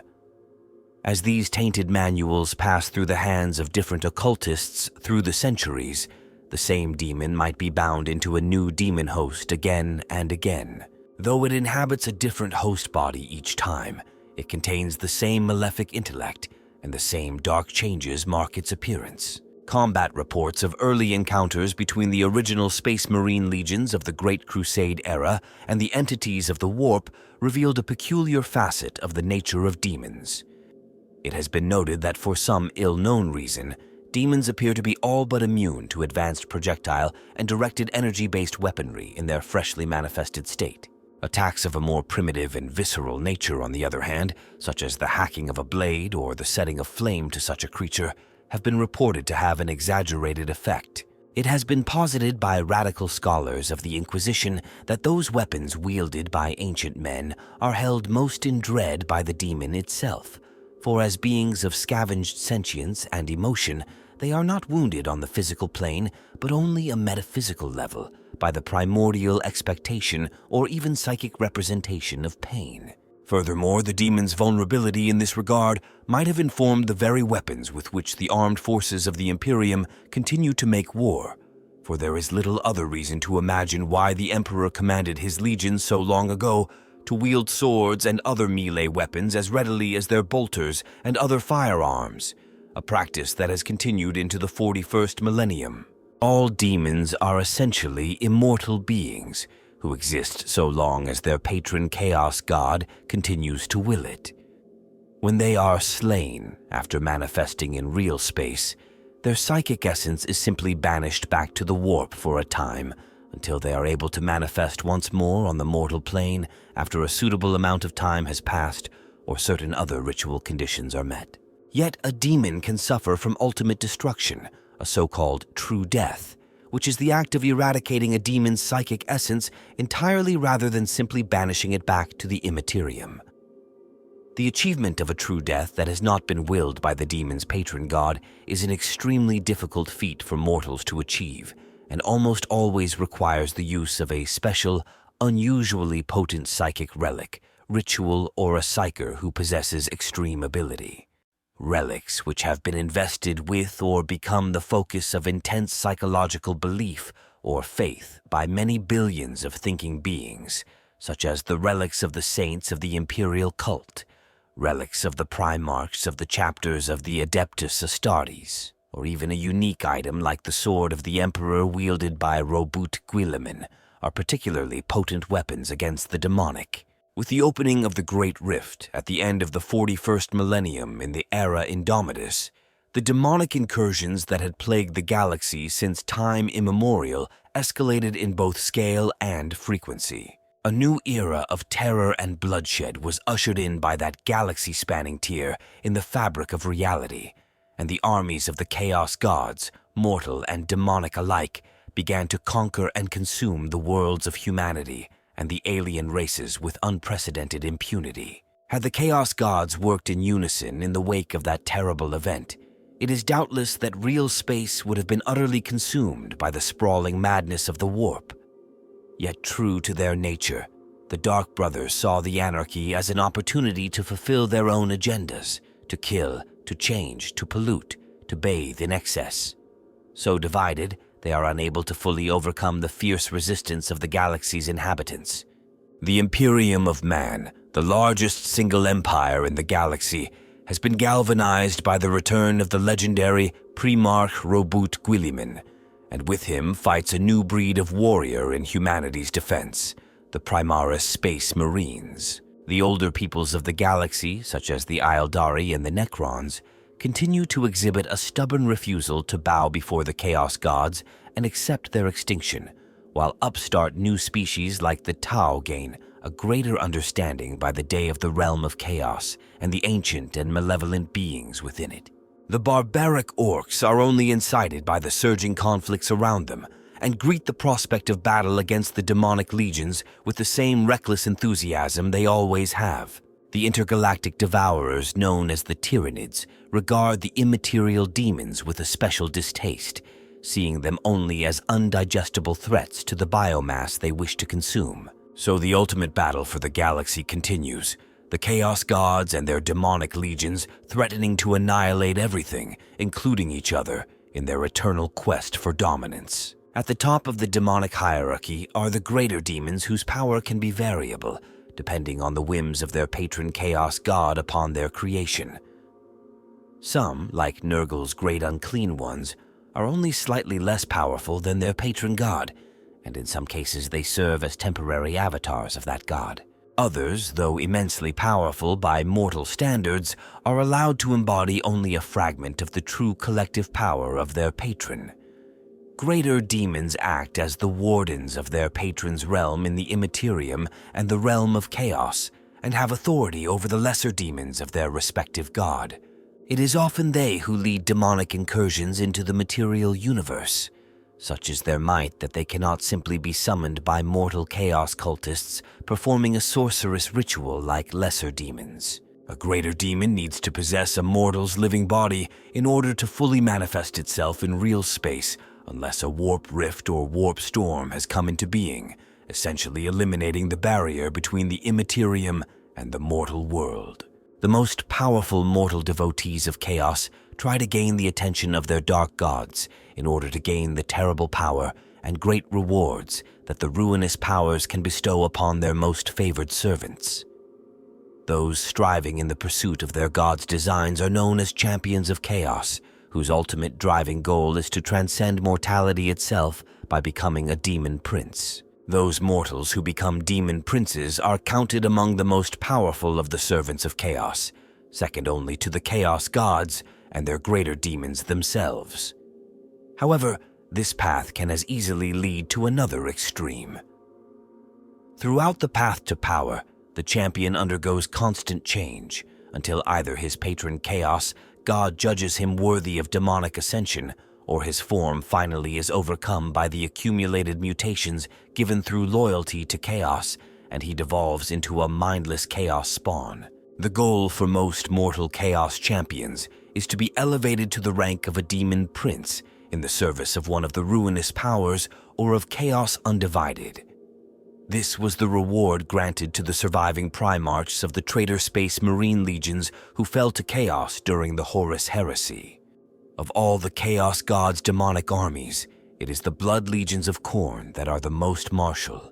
A: As these tainted manuals pass through the hands of different occultists through the centuries, the same demon might be bound into a new demon host again and again. Though it inhabits a different host body each time, it contains the same malefic intellect, and the same dark changes mark its appearance. Combat reports of early encounters between the original Space Marine legions of the Great Crusade era and the entities of the Warp revealed a peculiar facet of the nature of demons. It has been noted that for some ill-known reason, demons appear to be all but immune to advanced projectile and directed energy-based weaponry in their freshly manifested state. Attacks of a more primitive and visceral nature, on the other hand, such as the hacking of a blade or the setting of flame to such a creature, have been reported to have an exaggerated effect. It has been posited by radical scholars of the Inquisition that those weapons wielded by ancient men are held most in dread by the demon itself, for as beings of scavenged sentience and emotion, they are not wounded on the physical plane, but only a metaphysical level, by the primordial expectation or even psychic representation of pain. Furthermore, the demon's vulnerability in this regard might have informed the very weapons with which the armed forces of the Imperium continue to make war, for there is little other reason to imagine why the Emperor commanded his legions so long ago to wield swords and other melee weapons as readily as their bolters and other firearms, a practice that has continued into the 41st millennium. All demons are essentially immortal beings who exist so long as their patron chaos god continues to will it. When they are slain after manifesting in Realspace, their psychic essence is simply banished back to the warp for a time until they are able to manifest once more on the mortal plane after a suitable amount of time has passed or certain other ritual conditions are met. Yet a demon can suffer from ultimate destruction, a so-called true death, which is the act of eradicating a demon's psychic essence entirely rather than simply banishing it back to the immaterium. The achievement of a true death that has not been willed by the demon's patron god is an extremely difficult feat for mortals to achieve, and almost always requires the use of a special, unusually potent psychic relic, ritual, or a psyker who possesses extreme ability. Relics which have been invested with or become the focus of intense psychological belief or faith by many billions of thinking beings, such as the relics of the saints of the imperial cult, relics of the primarchs of the chapters of the Adeptus Astartes, or even a unique item like the sword of the emperor wielded by Robut Guilliman, are particularly potent weapons against the demonic. With the opening of the Great Rift at the end of the 41st millennium in the era Indomitus, the demonic incursions that had plagued the galaxy since time immemorial escalated in both scale and frequency. A new era of terror and bloodshed was ushered in by that galaxy-spanning tear in the fabric of reality, and the armies of the Chaos Gods, mortal and demonic alike, began to conquer and consume the worlds of humanity and the alien races with unprecedented impunity. Had the Chaos Gods worked in unison in the wake of that terrible event, it is doubtless that Realspace would have been utterly consumed by the sprawling madness of the warp. Yet true to their nature, the Dark Brothers saw the anarchy as an opportunity to fulfill their own agendas, to kill, to change, to pollute, to bathe in excess. So divided, they are unable to fully overcome the fierce resistance of the galaxy's inhabitants. The Imperium of Man, the largest single empire in the galaxy, has been galvanized by the return of the legendary Primarch Robut Guilliman, and with him fights a new breed of warrior in humanity's defense, the Primaris Space Marines. The older peoples of the galaxy, such as the Aeldari and the Necrons, continue to exhibit a stubborn refusal to bow before the Chaos Gods and accept their extinction, while upstart new species like the Tau gain a greater understanding by the day of the realm of chaos and the ancient and malevolent beings within it. The barbaric orcs are only incited by the surging conflicts around them and greet the prospect of battle against the demonic legions with the same reckless enthusiasm they always have. The intergalactic devourers known as the Tyranids regard the immaterial demons with a special distaste, seeing them only as undigestible threats to the biomass they wish to consume. So the ultimate battle for the galaxy continues, the Chaos Gods and their Daemonic Legions threatening to annihilate everything, including each other, in their eternal quest for dominance. At the top of the demonic hierarchy are the greater demons whose power can be variable, depending on the whims of their patron Chaos God upon their creation. Some, like Nurgle's Great Unclean Ones, are only slightly less powerful than their patron god, and in some cases they serve as temporary avatars of that god. Others, though immensely powerful by mortal standards, are allowed to embody only a fragment of the true collective power of their patron. Greater demons act as the wardens of their patron's realm in the Imperium and the realm of chaos, and have authority over the lesser demons of their respective god. It is often they who lead demonic incursions into the material universe. Such is their might that they cannot simply be summoned by mortal chaos cultists performing a sorcerous ritual like lesser demons. A greater demon needs to possess a mortal's living body in order to fully manifest itself in Realspace, unless a warp rift or warp storm has come into being, essentially eliminating the barrier between the Imperium and the mortal world. The most powerful mortal devotees of chaos try to gain the attention of their dark gods in order to gain the terrible power and great rewards that the ruinous powers can bestow upon their most favored servants. Those striving in the pursuit of their god's designs are known as champions of chaos, whose ultimate driving goal is to transcend mortality itself by becoming a demon prince. Those mortals who become demon princes are counted among the most powerful of the servants of chaos, second only to the chaos gods and their greater demons themselves. However, this path can as easily lead to another extreme. Throughout the path to power, the champion undergoes constant change until either his patron chaos God judges him worthy of demonic ascension, or his form finally is overcome by the accumulated mutations given through loyalty to chaos, and he devolves into a mindless chaos spawn. The goal for most mortal chaos champions is to be elevated to the rank of a demon prince in the service of one of the ruinous powers or of chaos undivided. This was the reward granted to the surviving Primarchs of the Traitor Space Marine Legions who fell to chaos during the Horus Heresy. Of all the Chaos God's demonic armies, it is the Blood Legions of Khorne that are the most martial.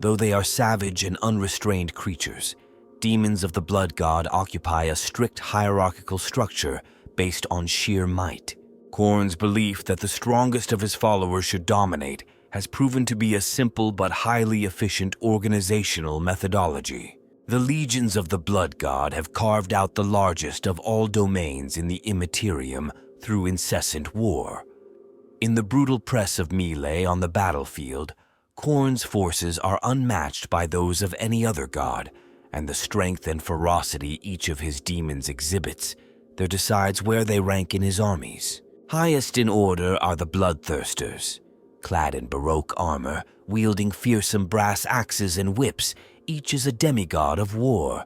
A: Though they are savage and unrestrained creatures, demons of the Blood God occupy a strict hierarchical structure based on sheer might. Khorne's belief that the strongest of his followers should dominate has proven to be a simple but highly efficient organizational methodology. The legions of the Blood God have carved out the largest of all domains in the Imperium through incessant war. In the brutal press of melee on the battlefield, Khorne's forces are unmatched by those of any other god, and the strength and ferocity each of his demons exhibits there decides where they rank in his armies. Highest in order are the Bloodthirsters. Clad in Baroque armor, wielding fearsome brass axes and whips, each is a demigod of war.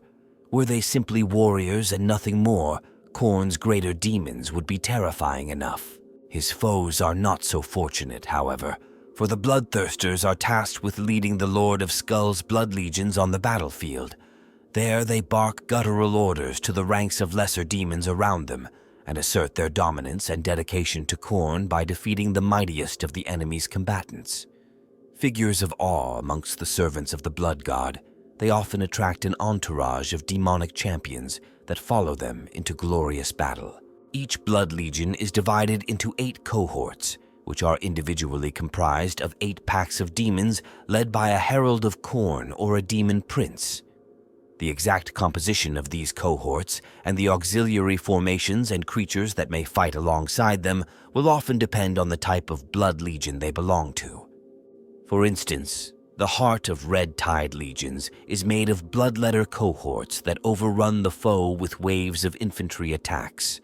A: Were they simply warriors and nothing more, Khorne's greater demons would be terrifying enough. His foes are not so fortunate, however, for the Bloodthirsters are tasked with leading the Lord of Skull's Blood Legions on the battlefield. There they bark guttural orders to the ranks of lesser demons around them, and assert their dominance and dedication to Khorne by defeating the mightiest of the enemy's combatants. Figures of awe amongst the servants of the Blood God, they often attract an entourage of demonic champions that follow them into glorious battle. Each Blood Legion is divided into 8 cohorts, which are individually comprised of 8 packs of demons led by a Herald of Khorne or a demon prince. The exact composition of these cohorts and the auxiliary formations and creatures that may fight alongside them will often depend on the type of Blood Legion they belong to. For instance, the Heart of Red Tide Legions is made of bloodletter cohorts that overrun the foe with waves of infantry attacks.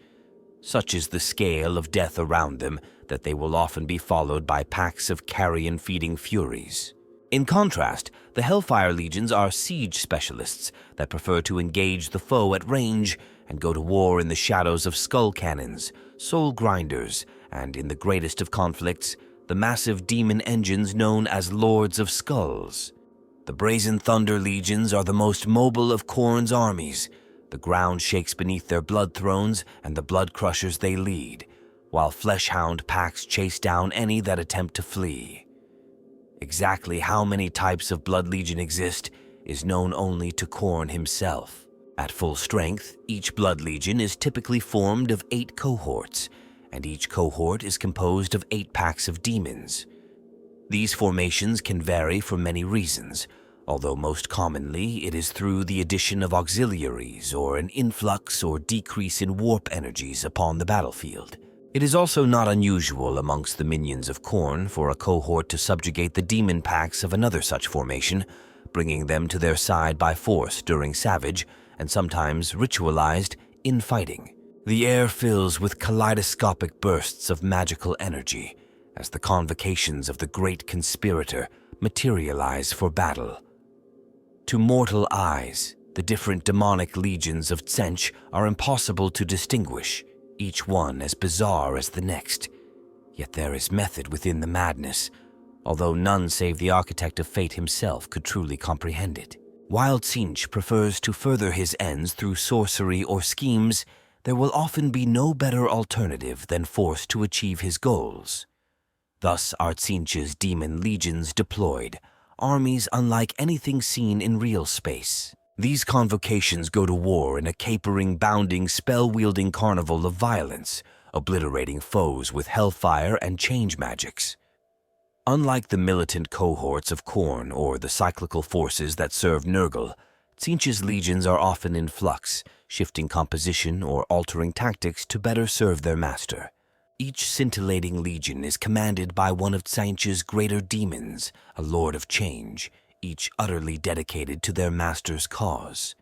A: Such is the scale of death around them that they will often be followed by packs of carrion-feeding furies. In contrast, the Hellfire Legions are siege specialists that prefer to engage the foe at range and go to war in the shadows of skull cannons, soul grinders, and in the greatest of conflicts, the massive demon engines known as Lords of Skulls. The Brazen Thunder Legions are the most mobile of Khorne's armies. The ground shakes beneath their blood thrones and the blood crushers they lead, while Fleshhound packs chase down any that attempt to flee. Exactly how many types of Blood Legion exist is known only to Khorne himself. At full strength, each Blood Legion is typically formed of 8 cohorts, and each cohort is composed of 8 packs of demons. These formations can vary for many reasons, although most commonly it is through the addition of auxiliaries or an influx or decrease in warp energies upon the battlefield. It is also not unusual amongst the minions of Khorne for a cohort to subjugate the demon packs of another such formation, bringing them to their side by force during savage and sometimes ritualized infighting. The air fills with kaleidoscopic bursts of magical energy as the convocations of the Great Conspirator materialize for battle. To mortal eyes, the different demonic legions of Tzeentch are impossible to distinguish, each one as bizarre as the next. Yet there is method within the madness, although none save the Architect of Fate himself could truly comprehend it. While Tzeentch prefers to further his ends through sorcery or schemes, there will often be no better alternative than force to achieve his goals. Thus are Tzeentch's demon legions deployed, armies unlike anything seen in Realspace. These convocations go to war in a capering, bounding, spell-wielding carnival of violence, obliterating foes with hellfire and change magics. Unlike the militant cohorts of Khorne or the cyclical forces that serve Nurgle, Tzeentch's legions are often in flux, shifting composition or altering tactics to better serve their master. Each scintillating legion is commanded by one of Tzeentch's greater demons, a Lord of Change, each utterly dedicated to their master's cause.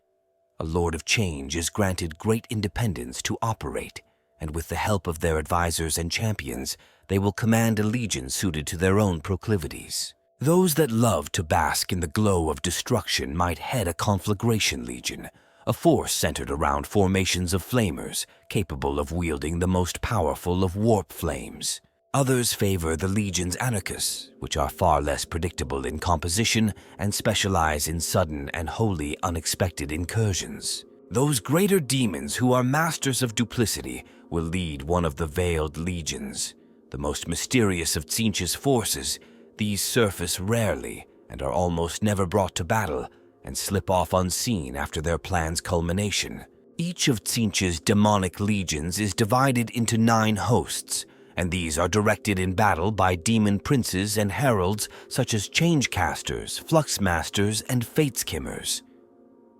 A: A Lord of Change is granted great independence to operate, and with the help of their advisors and champions, they will command a legion suited to their own proclivities. Those that love to bask in the glow of destruction might head a Conflagration Legion, a force centered around formations of flamers, capable of wielding the most powerful of warp flames. Others favor the Legion's Anarchists, which are far less predictable in composition and specialize in sudden and wholly unexpected incursions. Those greater demons who are masters of duplicity will lead one of the Veiled Legions. The most mysterious of Tzeentch's forces, these surface rarely and are almost never brought to battle, and slip off unseen after their plan's culmination. Each of Tzeentch's demonic legions is divided into 9 hosts, and these are directed in battle by Daemon Princes and heralds such as Changecasters, Fluxmasters, and Fateskimmers.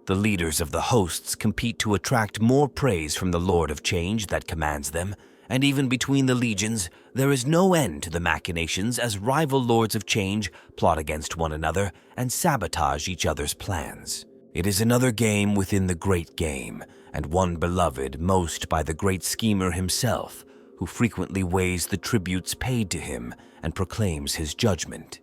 A: The leaders of the hosts compete to attract more praise from the Lord of Change that commands them, and even between the legions, there is no end to the machinations as rival Lords of Change plot against one another and sabotage each other's plans. It is another game within the great game, and one beloved most by the great schemer himself, who frequently weighs the tributes paid to him and proclaims his judgment.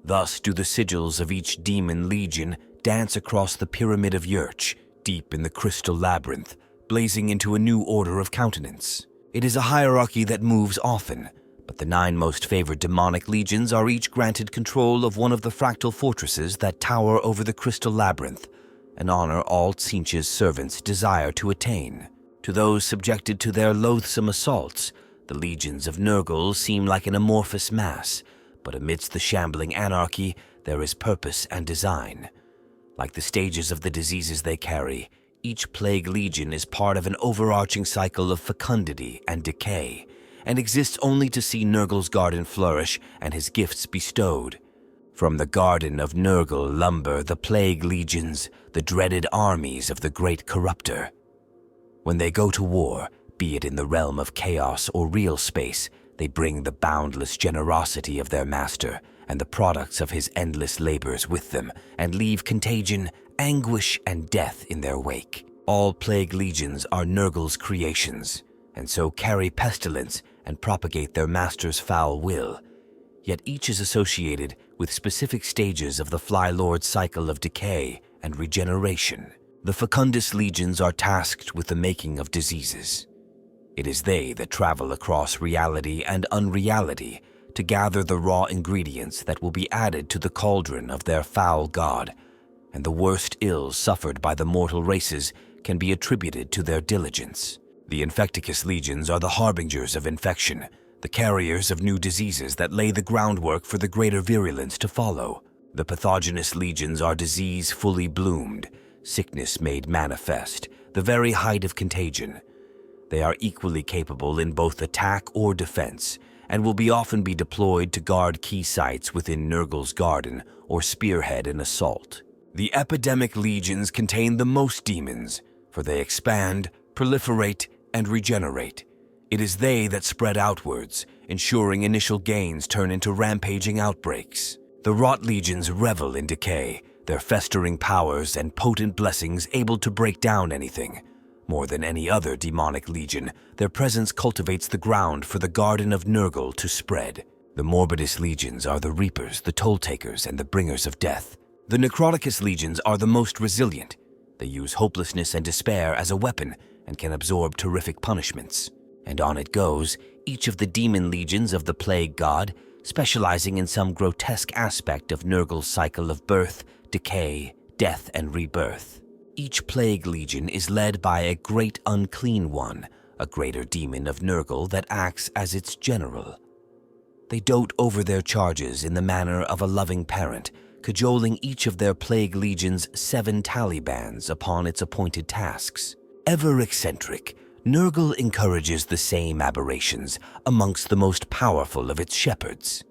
A: Thus do the sigils of each demon legion dance across the pyramid of Yurch, deep in the crystal labyrinth, blazing into a new order of countenance. It is a hierarchy that moves often, but the 9 most favored demonic legions are each granted control of one of the fractal fortresses that tower over the crystal labyrinth, an honor all Tzeentch's servants desire to attain. To those subjected to their loathsome assaults, the legions of Nurgle seem like an amorphous mass, but amidst the shambling anarchy, there is purpose and design. Like the stages of the diseases they carry, each plague legion is part of an overarching cycle of fecundity and decay, and exists only to see Nurgle's garden flourish and his gifts bestowed. From the garden of Nurgle lumber the plague legions, the dreaded armies of the great corruptor. When they go to war, be it in the realm of chaos or Realspace, they bring the boundless generosity of their master and the products of his endless labors with them, and leave contagion, anguish, and death in their wake. All plague legions are Nurgle's creations, and so carry pestilence and propagate their master's foul will. yet each is associated with specific stages of the Fly Lord's cycle of decay and regeneration. The Fecundus legions are tasked with the making of diseases. It is they that travel across reality and unreality to gather the raw ingredients that will be added to the cauldron of their foul god, and the worst ills suffered by the mortal races can be attributed to their diligence. The Infecticus legions are the harbingers of infection, the carriers of new diseases that lay the groundwork for the greater virulence to follow. The Pathogenous legions are disease fully bloomed, sickness made manifest, the very height of contagion. They are equally capable in both attack or defense, and will often be deployed to guard key sites within Nurgle's garden or spearhead an assault. The Epidemic legions contain the most demons, for they expand, proliferate, and regenerate. It is they that spread outwards, ensuring initial gains turn into rampaging outbreaks. The Rot legions revel in decay, their festering powers and potent blessings able to break down anything. More than any other demonic legion, their presence cultivates the ground for the Garden of Nurgle to spread. The Morbidus legions are the reapers, the toll-takers, and the bringers of death. The Necroticus legions are the most resilient. They use hopelessness and despair as a weapon and can absorb terrific punishments. And on it goes, each of the demon legions of the Plague God, specializing in some grotesque aspect of Nurgle's cycle of birth, decay, death, and rebirth. Each Plague Legion is led by a great unclean one, a greater demon of Nurgle that acts as its general. They dote over their charges in the manner of a loving parent, cajoling each of their Plague Legion's 7 Talibands upon its appointed tasks. Ever eccentric, Nurgle encourages the same aberrations amongst the most powerful of its shepherds.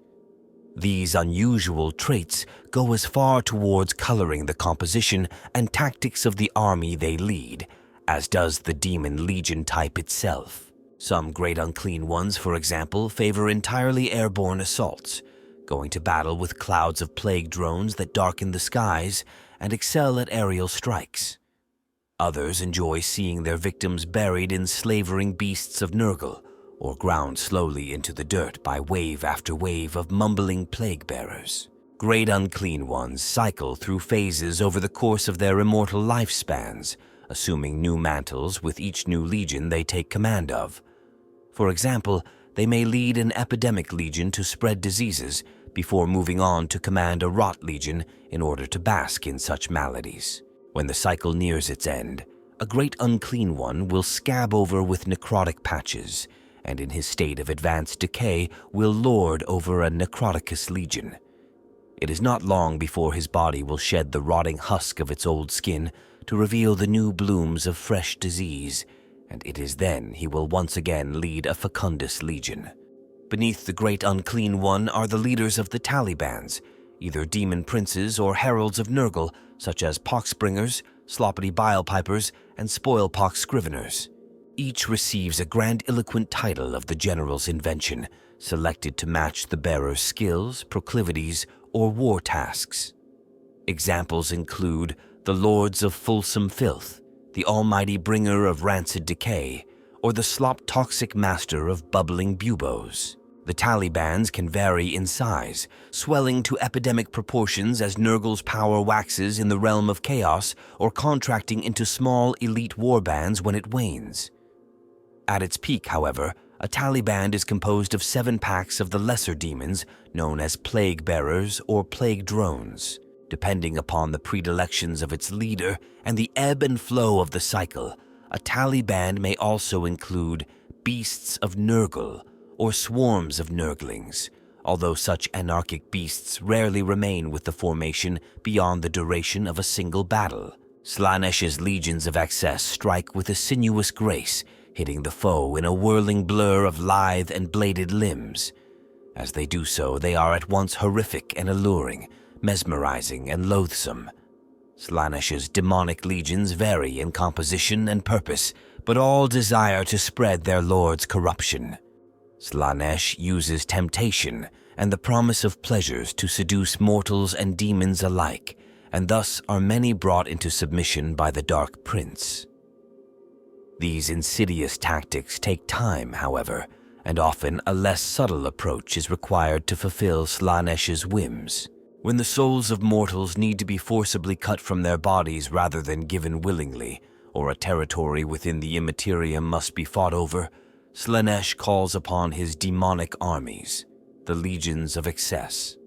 A: These unusual traits go as far towards coloring the composition and tactics of the army they lead, as does the Demon Legion type itself. Some great unclean ones, for example, favor entirely airborne assaults, going to battle with clouds of plague drones that darken the skies and excel at aerial strikes. Others enjoy seeing their victims buried in slavering beasts of Nurgle, or ground slowly into the dirt by wave after wave of mumbling plague bearers. Great unclean ones cycle through phases over the course of their immortal lifespans, assuming new mantles with each new legion they take command of. For example, they may lead an Epidemic legion to spread diseases before moving on to command a Rot legion in order to bask in such maladies. When the cycle nears its end, a great unclean one will scab over with necrotic patches, and in his state of advanced decay will lord over a Necroticus legion. It is not long before his body will shed the rotting husk of its old skin to reveal the new blooms of fresh disease, and it is then he will once again lead a Fecundus legion. Beneath the great unclean one are the leaders of the Talibands, either Demon Princes or Heralds of Nurgle, such as Poxbringers, Sloppity Bilepipers, and Spoilpox Scriveners. Each receives a grandiloquent title of the general's invention, selected to match the bearer's skills, proclivities, or war tasks. Examples include the Lords of Fulsome Filth, the Almighty Bringer of Rancid Decay, or the Slop-Toxic Master of Bubbling Buboes. The Talibands can vary in size, swelling to epidemic proportions as Nurgle's power waxes in the realm of chaos, or contracting into small elite warbands when it wanes. At its peak, however, a Taliband is composed of 7 packs of the lesser demons known as Plague Bearers or Plague Drones. Depending upon the predilections of its leader and the ebb and flow of the cycle, a Taliband may also include Beasts of Nurgle or Swarms of Nurglings, although such anarchic beasts rarely remain with the formation beyond the duration of a single battle. Slaaneish's legions of excess strike with a sinuous grace, hitting the foe in a whirling blur of lithe and bladed limbs. As they do so, they are at once horrific and alluring, mesmerizing and loathsome. Slaaneish's demonic legions vary in composition and purpose, but all desire to spread their lord's corruption. Slaanesh uses temptation and the promise of pleasures to seduce mortals and demons alike, and thus are many brought into submission by the Dark Prince. These insidious tactics take time, however, and often a less subtle approach is required to fulfill Slaanesh's whims. When the souls of mortals need to be forcibly cut from their bodies rather than given willingly, or a territory within the Imperium must be fought over, Slaanesh calls upon his demonic armies, the Legions of Excess.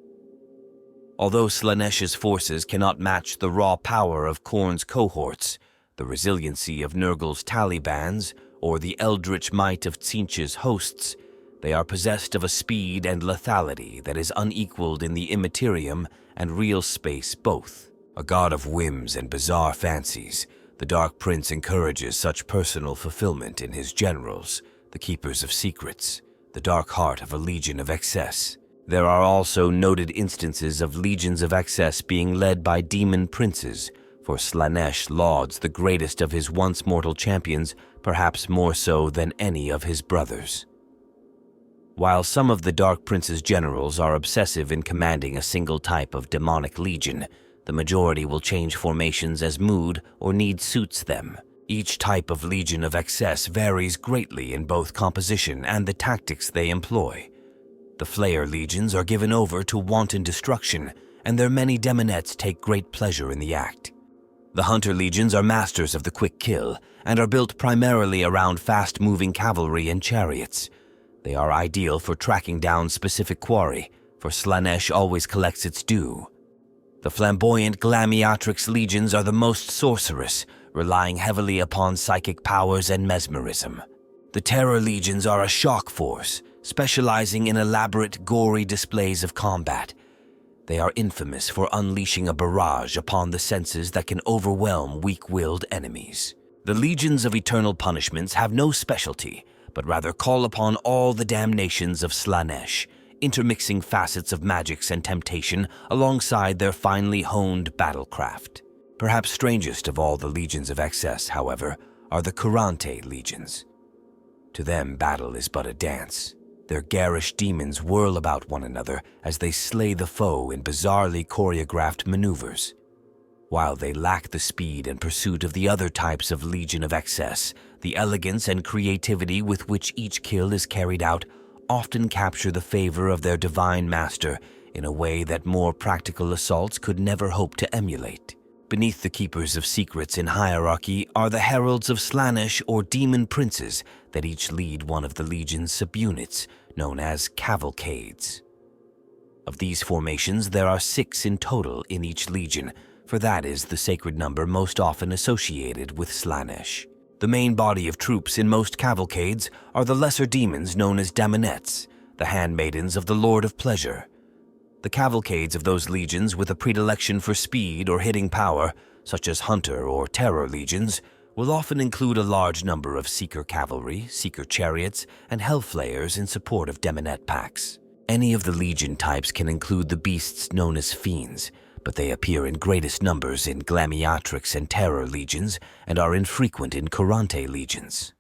A: Although Slaanesh's forces cannot match the raw power of Khorne's cohorts, the resiliency of Nurgle's Talibans, or the eldritch might of Tzeentch's hosts, they are possessed of a speed and lethality that is unequaled in the Imperium and Realspace both. A god of whims and bizarre fancies, the Dark Prince encourages such personal fulfillment in his generals, the Keepers of Secrets, the dark heart of a Legion of Excess. There are also noted instances of Legions of Excess being led by Demon Princes, for Slaanesh lauds the greatest of his once mortal champions, perhaps more so than any of his brothers. While some of the Dark Prince's generals are obsessive in commanding a single type of demonic legion, the majority will change formations as mood or need suits them. Each type of Legion of Excess varies greatly in both composition and the tactics they employ. The Flayer Legions are given over to wanton destruction, and their many demonettes take great pleasure in the act. The Hunter Legions are masters of the quick kill, and are built primarily around fast-moving cavalry and chariots. They are ideal for tracking down specific quarry, for Slaanesh always collects its due. The flamboyant Glamiatrix Legions are the most sorcerous, relying heavily upon psychic powers and mesmerism. The Terror Legions are a shock force, specializing in elaborate, gory displays of combat. They are infamous for unleashing a barrage upon the senses that can overwhelm weak-willed enemies. The Legions of Eternal Punishments have no specialty, but rather call upon all the damnations of Slaanesh, intermixing facets of magics and temptation alongside their finely honed battlecraft. Perhaps strangest of all the Legions of Excess, however, are the Kurante Legions. To them, battle is but a dance. Their garish demons whirl about one another as they slay the foe in bizarrely choreographed maneuvers. While they lack the speed and pursuit of the other types of Legion of Excess, the elegance and creativity with which each kill is carried out often capture the favor of their divine master in a way that more practical assaults could never hope to emulate. Beneath the Keepers of Secrets in hierarchy are the Heralds of Slaanesh or Demon Princes that each lead one of the Legion's subunits, known as cavalcades. Of these formations, there are 6 in total in each Legion, for that is the sacred number most often associated with Slaanesh. The main body of troops in most cavalcades are the lesser demons known as Daemonettes, the handmaidens of the Lord of Pleasure. The cavalcades of those legions with a predilection for speed or hitting power, such as Hunter or Terror Legions, will often include a large number of Seeker cavalry, Seeker chariots, and Hellflayers in support of Demonette packs. Any of the legion types can include the beasts known as Fiends, but they appear in greatest numbers in Glamiatrix and Terror Legions and are infrequent in Kurante Legions.